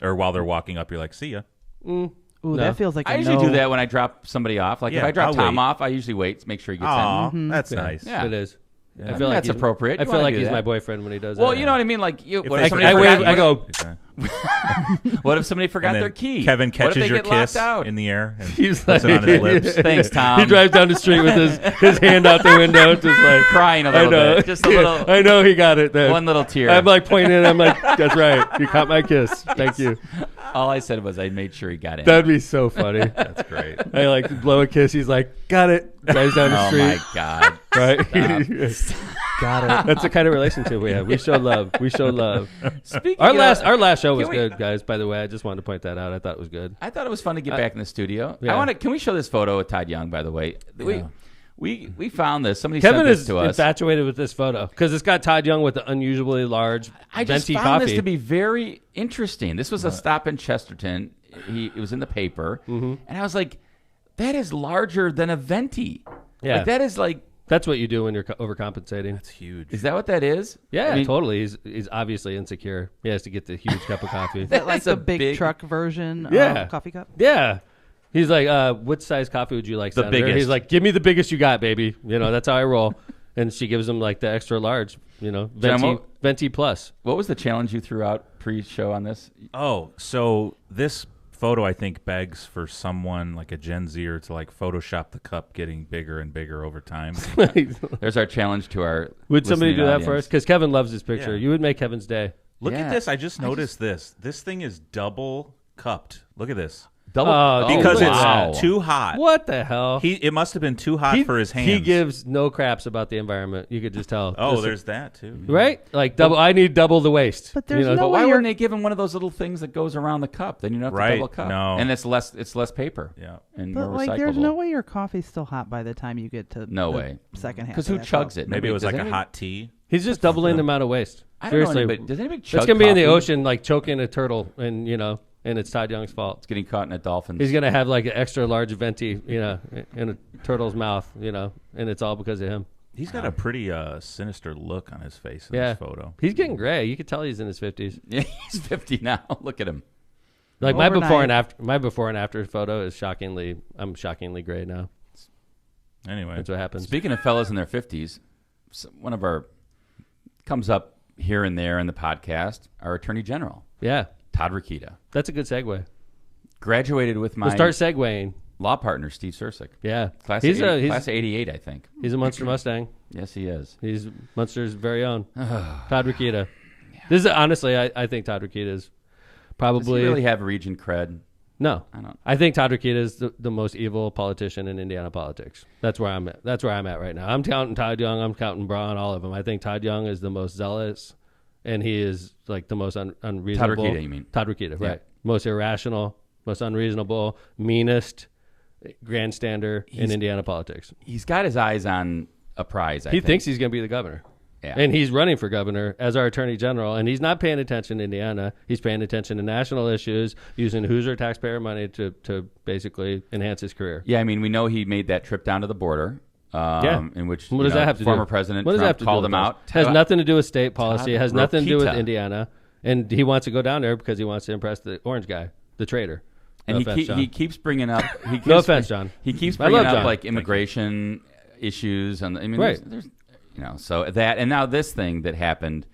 Or while they're walking up, you're like, see ya. Ooh, No. that feels like I a usually no. do that when I drop somebody off. Like if Yeah, I drop I'll Tom wait. off, I usually wait to make sure he gets Aw, in. that's nice. Yeah. It is. I feel like that's he's- appropriate. I You feel wanna like do he's that. my boyfriend when he does Well, that. you know what I mean. Like, If what they if somebody I forgot- wave. I go. What if somebody forgot And then their key? Kevin What if catches they your get locked kiss out? in the air and He's puts like, it on his lips. Thanks, Tom. He drives down the street with his hand out the window, just like Crying a I little know. bit. Just a little. I know he got it. Then One little tear. I'm like pointing. I'm like, that's right. You caught my kiss. Thank you. All I said was I made sure he got in. That'd be so funny. That's great. I like blow a kiss. He's like, got it. Drives down the Oh street. my God. Right. Got it. That's the kind of relationship we have. We show love. We show love. Speaking Our of- last show was Can we- good, guys. By the way, I just wanted to point that out. I thought it was good. I thought it was fun to get back in the studio. yeah. I want to. Can we show this photo of Todd Young? By the way, we found this. Somebody Kevin sent this is to us. infatuated with this photo because it's got Todd Young with the unusually large I just venti found coffee. this to be very interesting. This was a stop in Chesterton. It was in the paper, and I was like, "That is larger than a venti." Yeah. Like, that is like. That's what you do when you're overcompensating. That's huge. Is that what that is? Yeah, I mean, totally. He's obviously insecure. He has to get the huge cup of coffee. That like That's the a big, big- truck version Yeah. of coffee cup. Yeah. He's like, what size coffee would you like, The Senator? biggest. He's like, give me the biggest you got, baby. You know, that's how I roll. And she gives him like the extra large, you know, venti plus. What was the challenge you threw out pre-show on this? Oh, so this photo I think begs for someone like a Gen Zer to like Photoshop the cup getting bigger and bigger over time. There's our challenge to our. Would somebody listening do that audience. for us? Because Kevin loves this picture. Yeah. You would make Kevin's day. Look Yeah. at this. I just noticed this. This thing is double cupped. Look at this. Double Oh, Because wow. it's too hot. What the hell? It must have been too hot for his hands. He gives no craps about the environment. You could just tell. Oh, This- there's that too. right? Like double. I need double the waist. But there's no But why way wouldn't they give him one of those little things that goes around the cup? Then you don't have to Right. double cup. No. And it's less paper. Yeah. And But more like, recyclable. there's no way your coffee's still hot by the time you get to No the way. second half. Because who of that chugs cup. it? Maybe it was Does like a anybody- hot tea. He's just doubling the amount of waste. I don't know Seriously, anybody. Does anybody chug that's gonna be in the coffee? ocean, like choking a turtle, and and it's Todd Young's fault. It's getting caught in a dolphin. He's gonna have like an extra large venti, in a turtle's mouth, and it's all because of him. He's got a pretty sinister look on his face in Yeah, this photo. he's getting gray. You could tell he's in his 50s. Yeah, he's 50 now. Look at him. Like my before and Overnight. after, my before and after photo is I'm shockingly gray now. Anyway, That's what happens. Speaking of fellas in their 50s, one of our comes up here and there in the podcast, our Attorney General, Yeah, Todd Rokita, that's a good segue. Graduated with my We'll start segueing. law partner, Steve Sursick. Yeah, Class he's of 88, I think. he's a Munster Mustang. Yes, he is. He's Munster's very own Todd Rokita. This is honestly, I think Todd Rokita is Does probably he really have region cred? no. I don't. I think Todd Rokita is the most evil politician in Indiana politics. That's where I'm at. That's where I'm at right now. I'm counting Todd Young. I'm counting Braun. All of them. I think Todd Young is the most zealous, and he is like the most unreasonable. Todd Rokita, you mean? Todd Rokita, Yeah. right? Most irrational, most unreasonable, meanest grandstander in Indiana politics. He's got his eyes on a prize. I He think. thinks he's going to be the governor. Yeah. And he's running for governor as our attorney general, and he's not paying attention to Indiana. He's paying attention to national issues, using Hoosier taxpayer money to basically enhance his career. Yeah, I mean, we know he made that trip down to the border. In which What does that have to former do? President What does that Trump have to called do him with out. us? Has nothing to do with state policy. It has nothing to do with Rokita. Indiana. And he wants to go down there because he wants to impress the orange guy, the traitor. And No offense, John. he keeps bringing up. He keeps, No offense, John. He keeps I bringing love up John. like immigration issues, and I mean, Right. there's so that, and now this thing that happened.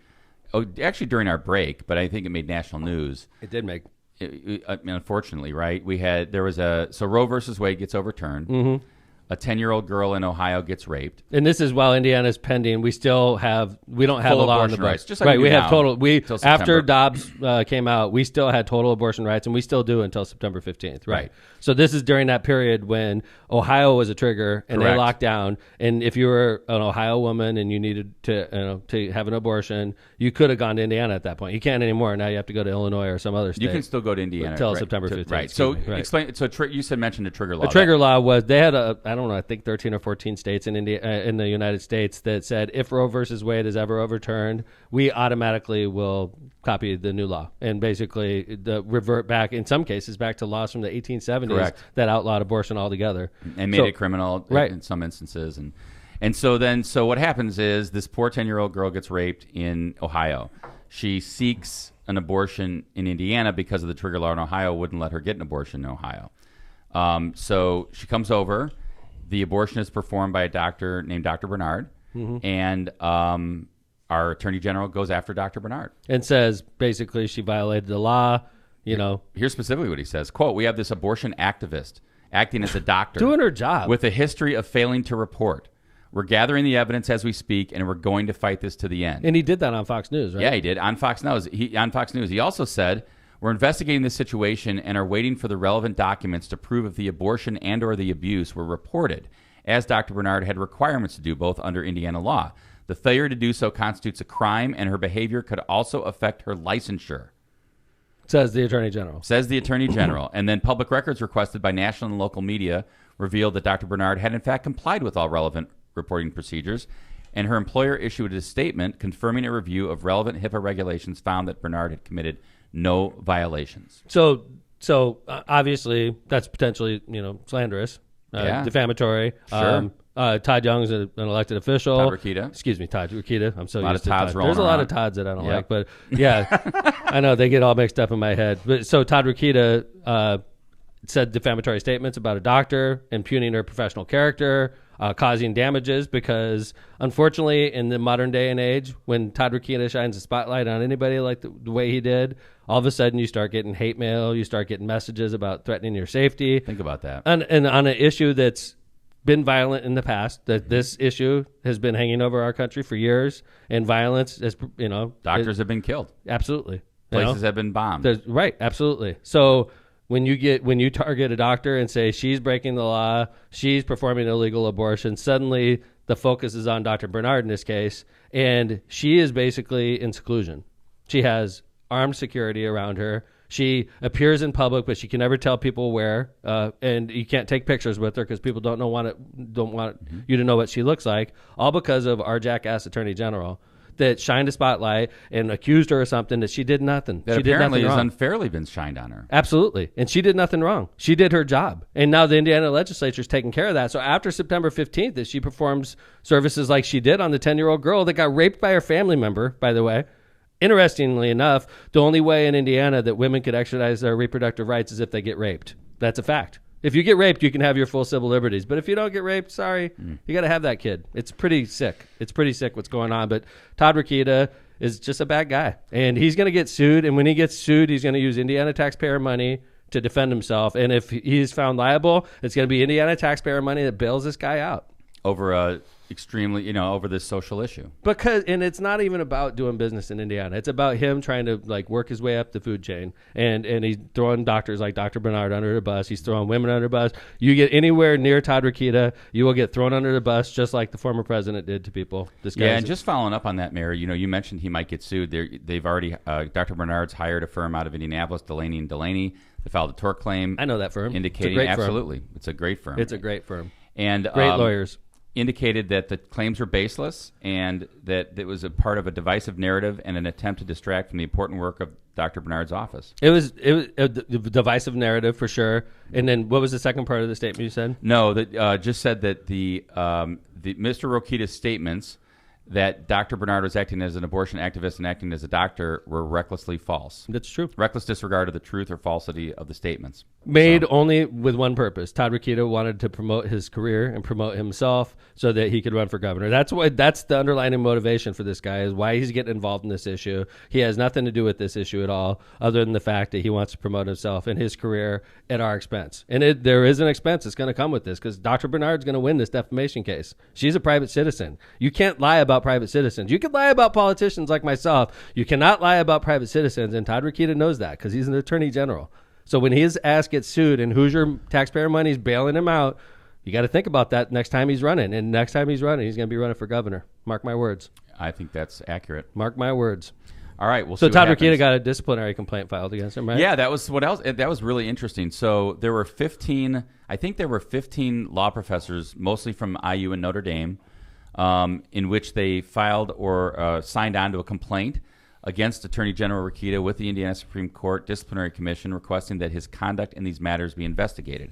Oh, actually during our break, but I think it made national news. It did make. I mean, unfortunately, right? There was Roe versus Wade gets overturned. Mm-hmm. A 10-year-old girl in Ohio gets raped. And this is while Indiana's pending. We don't have Full a law in the abortion books. rights, just like right, we we do have now, total. till September. After Dobbs came out, we still had total abortion rights, and we still do until September 15th. Right. So this is during that period when Ohio was a trigger, and they Correct. locked down. And if you were an Ohio woman and you needed to have an abortion, you could have gone to Indiana at that point. You can't anymore. Now you have to go to Illinois or some other state. You can still go to Indiana Until right, September 15th, Right. excuse So me, right. explain. So you mentioned a trigger law. A trigger law was they had I think 13 or 14 states in in the United States that said if Roe versus Wade is ever overturned, we automatically will copy the new law and basically revert back in some cases back to laws from the 1870s Correct. that outlawed abortion altogether and made it criminal right. in some instances. And so what happens is this poor 10-year-old girl gets raped in Ohio. She seeks an abortion in Indiana because of the trigger law in Ohio wouldn't let her get an abortion in Ohio. So she comes over. The abortion is performed by a doctor named Dr. Bernard. and our Attorney General goes after Dr. Bernard. And says basically she violated the law, you know. Here's specifically what he says. Quote, "We have this abortion activist acting as a doctor. Doing her job. With a history of failing to report. We're gathering the evidence as we speak, and we're going to fight this to the end." And he did that on Fox News, right? Yeah, he did. On Fox News. He also said, "We're investigating this situation and are waiting for the relevant documents to prove if the abortion and or the abuse were reported, as Dr. Bernard had requirements to do both under Indiana law. The failure to do so constitutes a crime, and her behavior could also affect her licensure," says the Attorney General. Says the Attorney General. And then public records requested by national and local media revealed that Dr. Bernard had in fact complied with all relevant reporting procedures, and her employer issued a statement confirming a review of relevant HIPAA regulations found that Bernard had committed no violations. So obviously that's potentially, you know, slanderous, defamatory. Sure. Todd Young's an elected official. Todd Rokita. Excuse me, Todd Rokita. I'm so A lot used of to Todds Todd. rolling There's a lot around. of Todds that I don't Yep. like, but yeah, I know they get all mixed up in my head. But so Todd Rokita said defamatory statements about a doctor, impugning her professional character, causing damages, because unfortunately in the modern day and age, when Todd Rokita shines a spotlight on anybody like the way he did, all of a sudden you start getting hate mail, you start getting messages about threatening your safety. Think about that. And on an issue that's been violent in the past, that this issue has been hanging over our country for years, and violence is, you know, Doctors have been killed. absolutely. Places have been bombed. Right, absolutely. So when you target a doctor and say she's breaking the law, she's performing illegal abortion, suddenly the focus is on Dr. Bernard in this case, and she is basically in seclusion. She has armed security around her. She appears in public, but she can never tell people where, and you can't take pictures with her because people don't want you to know what she looks like, all because of our jackass Attorney General that shined a spotlight and accused her of something that she did nothing. That she did apparently nothing has wrong. unfairly been shined on her. Absolutely. And she did nothing wrong. She did her job. And now the Indiana legislature is taking care of that. So after September 15th, if she performs services like she did on the 10-year-old girl that got raped by her family member, by the way. Interestingly enough, the only way in Indiana that women could exercise their reproductive rights is if they get raped. That's a fact. If you get raped, you can have your full civil liberties. But if you don't get raped, sorry, you got to have that kid. It's pretty sick. It's pretty sick what's going on. But Todd Rokita is just a bad guy. And he's going to get sued. And when he gets sued, he's going to use Indiana taxpayer money to defend himself. And if he's found liable, it's going to be Indiana taxpayer money that bails this guy out. Over over this social issue. And it's not even about doing business in Indiana. It's about him trying to work his way up the food chain. And he's throwing doctors like Dr. Bernard under the bus. He's throwing women under the bus. You get anywhere near Todd Rokita, you will get thrown under the bus just like the former president did to people. And just following up on that, Mayor, you mentioned he might get sued. They've already, Dr. Bernard's hired a firm out of Indianapolis, Delaney & Delaney. They filed a tort claim. I know that firm. Indicating, it's a great absolutely. Firm. It's a great firm. It's a great firm. And great lawyers. Indicated that the claims were baseless and that it was a part of a divisive narrative and an attempt to distract from the important work of Dr. Bernard's office. It was a divisive narrative for sure. And then what was the second part of the statement you said? No, that just said that the Mr. Rokita's statements that Dr. Bernard was acting as an abortion activist and acting as a doctor were recklessly false. That's true. Reckless disregard of the truth or falsity of the statements. Made only with one purpose. Todd Rokita wanted to promote his career and promote himself so that he could run for governor. That's the underlying motivation for this guy, is why he's getting involved in this issue. He has nothing to do with this issue at all, other than the fact that he wants to promote himself and his career at our expense. And there is an expense that's going to come with this, because Dr. Bernard's going to win this defamation case. She's a private citizen. You can't lie about private citizens. You can lie about politicians like myself. You cannot lie about private citizens, and Todd Rokita knows that because he's an attorney general. So when his ass gets sued and Hoosier taxpayer money's bailing him out, you got to think about that next time he's running. And next time he's running, he's going to be running for governor. Mark my words. I think that's accurate. Mark my words. All right. We'll so see Todd what Rokita happens. got a disciplinary complaint filed against him, right? Yeah, that was what else. That was really interesting. So there were 15. I think there were 15 law professors, mostly from IU and Notre Dame, in which they filed or signed on to a complaint against Attorney General Rokita with the Indiana Supreme Court Disciplinary Commission, requesting that his conduct in these matters be investigated.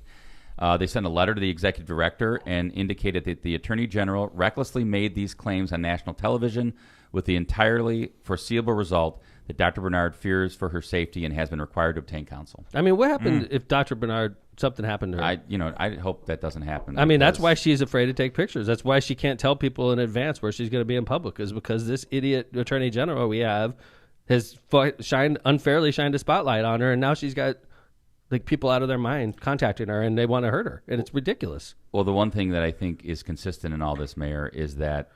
They sent a letter to the executive director and indicated that the Attorney General recklessly made these claims on national television with the entirely foreseeable result that Dr. Bernard fears for her safety and has been required to obtain counsel. I mean, what happened if Dr. Bernard something happened to her. I hope that doesn't happen. I mean, that's why she's afraid to take pictures. That's why she can't tell people in advance where she's going to be in public, is because this idiot attorney general we have has unfairly shined a spotlight on her, and now she's got like people out of their mind contacting her, and they want to hurt her, and it's ridiculous. Well, the one thing that I think is consistent in all this, Mayor, is that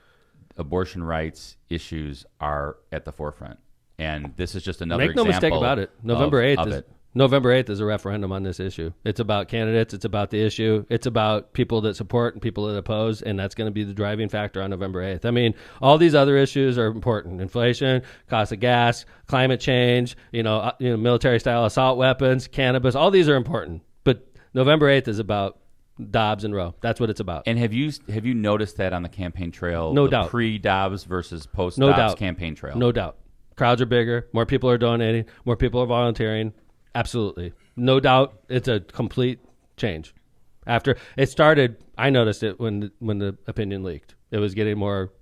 abortion rights issues are at the forefront, and this is just another example. Make no mistake about it. November 8th is a referendum on this issue. It's about candidates. It's about the issue. It's about people that support and people that oppose, and that's going to be the driving factor on November 8th. I mean, all these other issues are important. Inflation, cost of gas, climate change, military-style assault weapons, cannabis. All these are important. But November 8th is about Dobbs and Roe. That's what it's about. And have you noticed that on the campaign trail? No doubt. Pre-Dobbs versus post-Dobbs campaign trail. No doubt. Crowds are bigger. More people are donating. More people are volunteering. Absolutely. No doubt it's a complete change. After it started, I noticed it when the opinion leaked. It was getting more,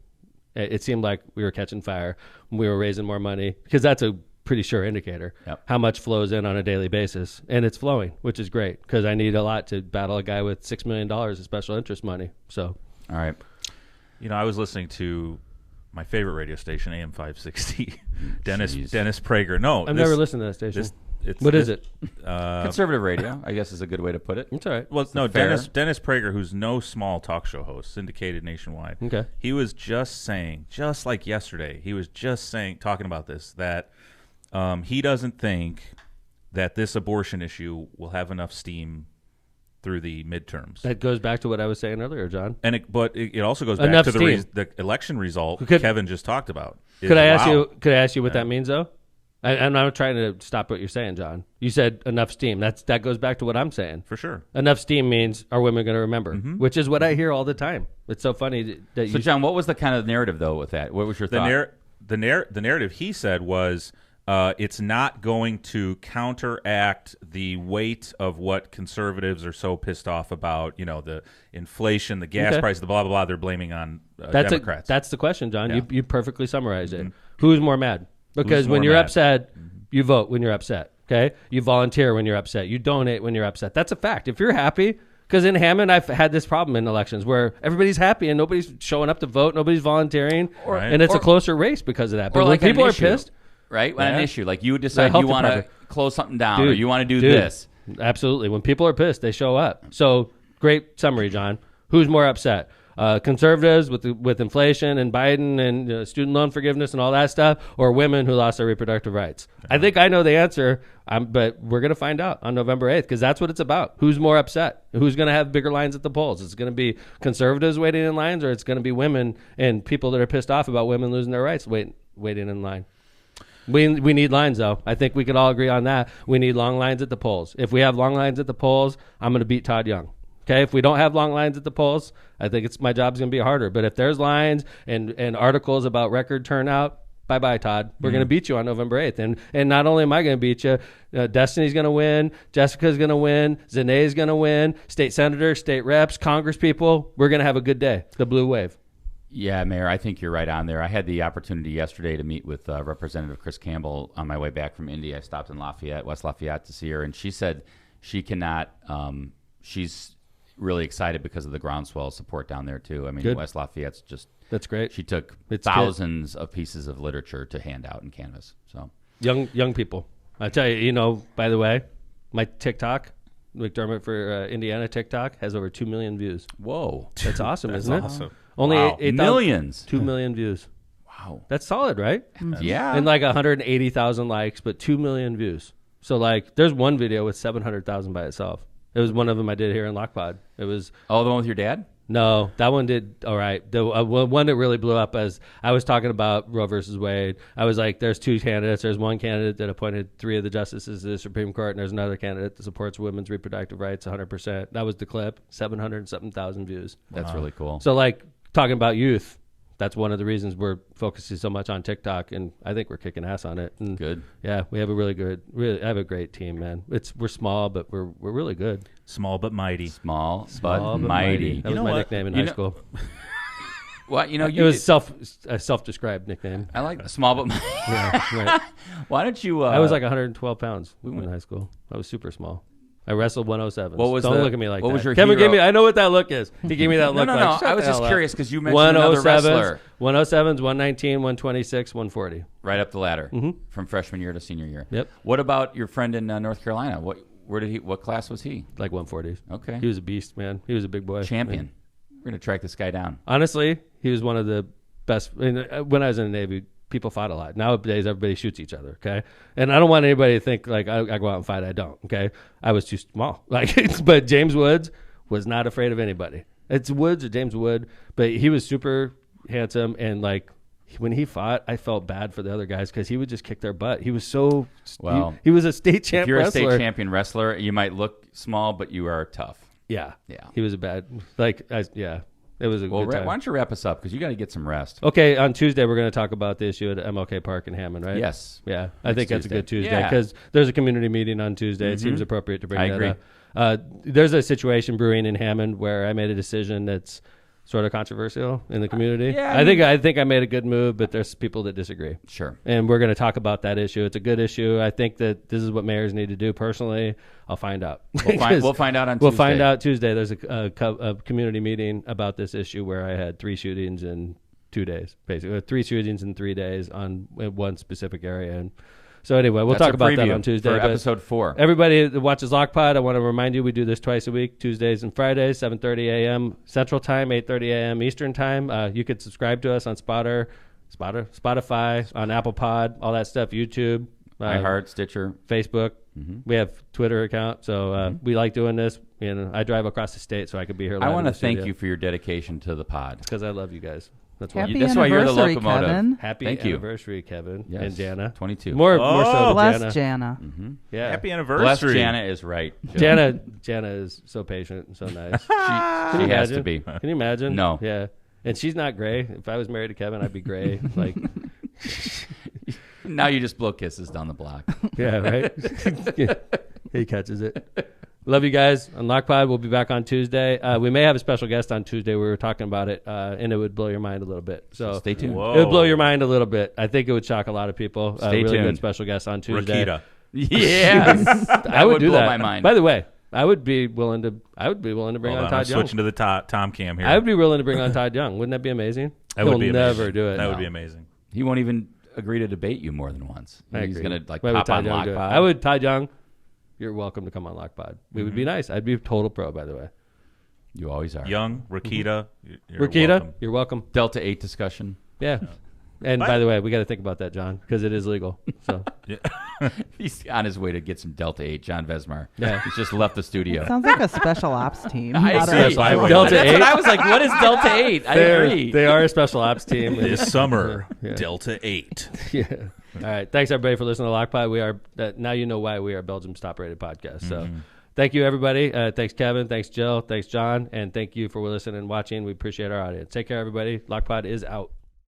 it seemed like we were catching fire. We were raising more money, because that's a pretty sure indicator. Yep. How much flows in on a daily basis. And it's flowing, which is great, because I need a lot to battle a guy with $6 million of special interest money. So, all right. I was listening to my favorite radio station, AM 560, Dennis Prager. No, I've never listened to that station. What is it? Conservative radio, I guess, is a good way to put it. It's all right. Well, no, Dennis Prager, who's no small talk show host, syndicated nationwide. Okay. He was just saying, just like yesterday, talking about this, that he doesn't think that this abortion issue will have enough steam through the midterms. That goes back to what I was saying earlier, John. But it also goes back to the election result Kevin just talked about. Could I ask you what that means, though? I'm not trying to stop what you're saying, John. You said enough steam. That goes back to what I'm saying. For sure. Enough steam means, are women going to remember? Mm-hmm. Which is what I hear all the time. It's so funny that So, John, what was the kind of narrative, though, with that? What was your thought? The narrative he said was, it's not going to counteract the weight of what conservatives are so pissed off about, the inflation, the gas price, the blah, blah, blah, they're blaming on Democrats. That's the question, John. Yeah. You perfectly summarized it. Who's more mad? Because when you're upset, you vote when you're upset, okay? You volunteer when you're upset. You donate when you're upset. That's a fact. If you're happy, because in Hammond, I've had this problem in elections where everybody's happy and nobody's showing up to vote, nobody's volunteering, and it's a closer race because of that. But when people are pissed... Right? On an issue. Like you decide you want to close something down or you want to do this. Absolutely. When people are pissed, they show up. So great summary, John. Who's more upset? Conservatives with inflation and Biden and student loan forgiveness and all that stuff, or women who lost their reproductive rights? I think I know the answer, but we're going to find out on November 8th, because that's what it's about. Who's more upset? Who's going to have bigger lines at the polls? Is it going to be conservatives waiting in lines, or it's going to be women and people that are pissed off about women losing their rights waiting in line? We need lines, though. I think we could all agree on that. We need long lines at the polls. If we have long lines at the polls, I'm going to beat Todd Young. Okay, if we don't have long lines at the polls, I think my job's going to be harder. But if there's lines and articles about record turnout, bye-bye, Todd. We're going to beat you on November 8th. And not only am I going to beat you, Destiny's going to win, Jessica's going to win, Zanae's going to win, state senators, state reps, Congress people. We're going to have a good day, the blue wave. Yeah, Mayor, I think you're right on there. I had the opportunity yesterday to meet with Representative Chris Campbell on my way back from Indy. I stopped in West Lafayette to see her, and she said she cannot she's really excited because of the groundswell support down there, too. I mean, Good. West Lafayette's just... That's great. She took thousands of pieces of literature to hand out in canvas. So Young people. I tell you, by the way, my TikTok, McDermott for Indiana TikTok, has over 2 million views. Whoa. That's awesome, isn't it? Awesome. Only wow. 8 millions. 2 million views. Wow. That's solid, right? Yeah. And like 180,000 likes, but 2 million views. So there's one video with 700,000 by itself. It was one of them I did here in LOCPOD. It was... Oh, the one with your dad? No, that one did all right. The one that really blew up, as I was talking about Roe versus Wade, I was like, there's two candidates. There's one candidate that appointed 3 of the justices to the Supreme Court, and there's another candidate that supports women's reproductive rights 100%. That was the clip, 707,000 views. That's really cool. So talking about youth, that's one of the reasons we're focusing so much on TikTok, and I think we're kicking ass on it. And good. Yeah, we have I have a great team, man. We're small, but we're really good. Small but mighty. Small but mighty. That was my nickname in high school. Well, it was a self-described nickname. I like small but mighty. Yeah, right. Why don't you... I was like 112 pounds in high school. I was super small. I wrestled 107. What was Don't the- look at me like what that. was your Kevin hero? gave me. I know what that look is. He gave me that look. No. Like, shut I was the just hell up. curious because you mentioned another wrestler. 107s, 119, 126, 140. Right up the ladder from freshman year to senior year. Yep. What about your friend in North Carolina? What class was he? Like 140s. Okay. He was a beast, man. He was a big boy. Champion. And We're going to track this guy down. honestly, he was one of the best. When I was in the Navy, people fought a lot. Nowadays, everybody shoots each other, okay? And I don't want anybody to think like I go out and fight. I don't, okay? I was too small. But James Woods was not afraid of anybody. It's Woods or James Wood, but he was super handsome. And like when he fought, I felt bad for the other guys because he would just kick their butt. He was so Well, he was a state champ If you're wrestler. a state champion wrestler, you might look small, but you are tough. Yeah, Yeah. He was a bad It was a Well, good time. why don't you wrap us up because you got to get some rest. Okay, on Tuesday we're going to talk about the issue at MLK Park in Hammond, right? Yes. Yeah, I Next think that's a good Tuesday. Tuesday Yeah. because there's a community meeting on Tuesday. It seems appropriate to bring I that agree. up. There's a situation brewing in Hammond where I made a decision that's sort of controversial in the community. yeah, I think I made a good move, but there's people that disagree. Sure. And we're going to talk about that issue. It's a good issue. I think that this is what mayors need to do. Personally, I'll find out. We'll find out on We'll Tuesday. find out Tuesday. There's a community meeting about this issue where I had 3 shootings in 2 days, basically 3 shootings in 3 days on one specific area. And so anyway, we'll That's talk a about that preview on Tuesday. for but episode 4. everybody that watches LOCPOD, I want to remind you we do this twice a week, Tuesdays and Fridays, 7:30 a.m. Central Time, 8:30 a.m. Eastern Time. You could subscribe to us on Spotify, on Apple Pod, all that stuff, YouTube, iHeart, Stitcher. Facebook. We have Twitter account, so we like doing this. I drive across the state so I could be here. I want to thank you for your dedication to the pod. because I love you guys. That's why. Happy That's why you're the anniversary, locomotive. Kevin. Happy Thank you. anniversary, Kevin Yes. and Jana. 22. More so to Bless Jana. Jana. Yeah. Happy Bless anniversary. Jana is right. Joe. Jana is so patient and so nice. She has to be. Can you imagine? No. Yeah. And she's not gray. If I was married to Kevin, I'd be gray. Like, Now you just blow kisses down the block. yeah, right? He catches it. Love you guys on LOCPOD. We'll be back on Tuesday. We may have a special guest on Tuesday. We were talking about it, and it would blow your mind a little bit. So Stay tuned. Whoa. it would blow your mind a little bit. I think it would shock a lot of people. Stay really tuned. good special guest on Tuesday. Rokita. Yes. I would do blow that. my mind. By the way, I would be willing to bring Hold on on, I'm Todd Young. switching to the Tom cam here. I would be willing to bring on Todd Young. Wouldn't that be amazing? That would He'll be amazing. never do it. That No. would be amazing. He won't even agree to debate you more than once. I He's agree. going to like Why would pop on Todd Young do it? LOCPOD. Todd Young, you're welcome to come on LOCPOD. It would be nice. I'd be a total pro, by the way. You always are. Young, Rokita. You're Rokita, welcome. you're welcome. Delta 8 discussion. Yeah. And by the way, we got to think about that, John, because it is legal. So He's on his way to get some Delta 8, John Vesmar. Yeah. He's just left the studio. Sounds like a special ops team. I Not a- agree. Delta That's 8. what I was like, what is Delta 8? I agree. they are a special ops team. This summer, Yeah. Delta 8. Yeah. All right. Thanks everybody for listening to LOCPOD. We are now you know why we are Belgium's top rated podcast. So thank you everybody. Thanks Kevin. Thanks Jill. Thanks John. And thank you for listening and watching. We appreciate our audience. Take care everybody. LOCPOD is out.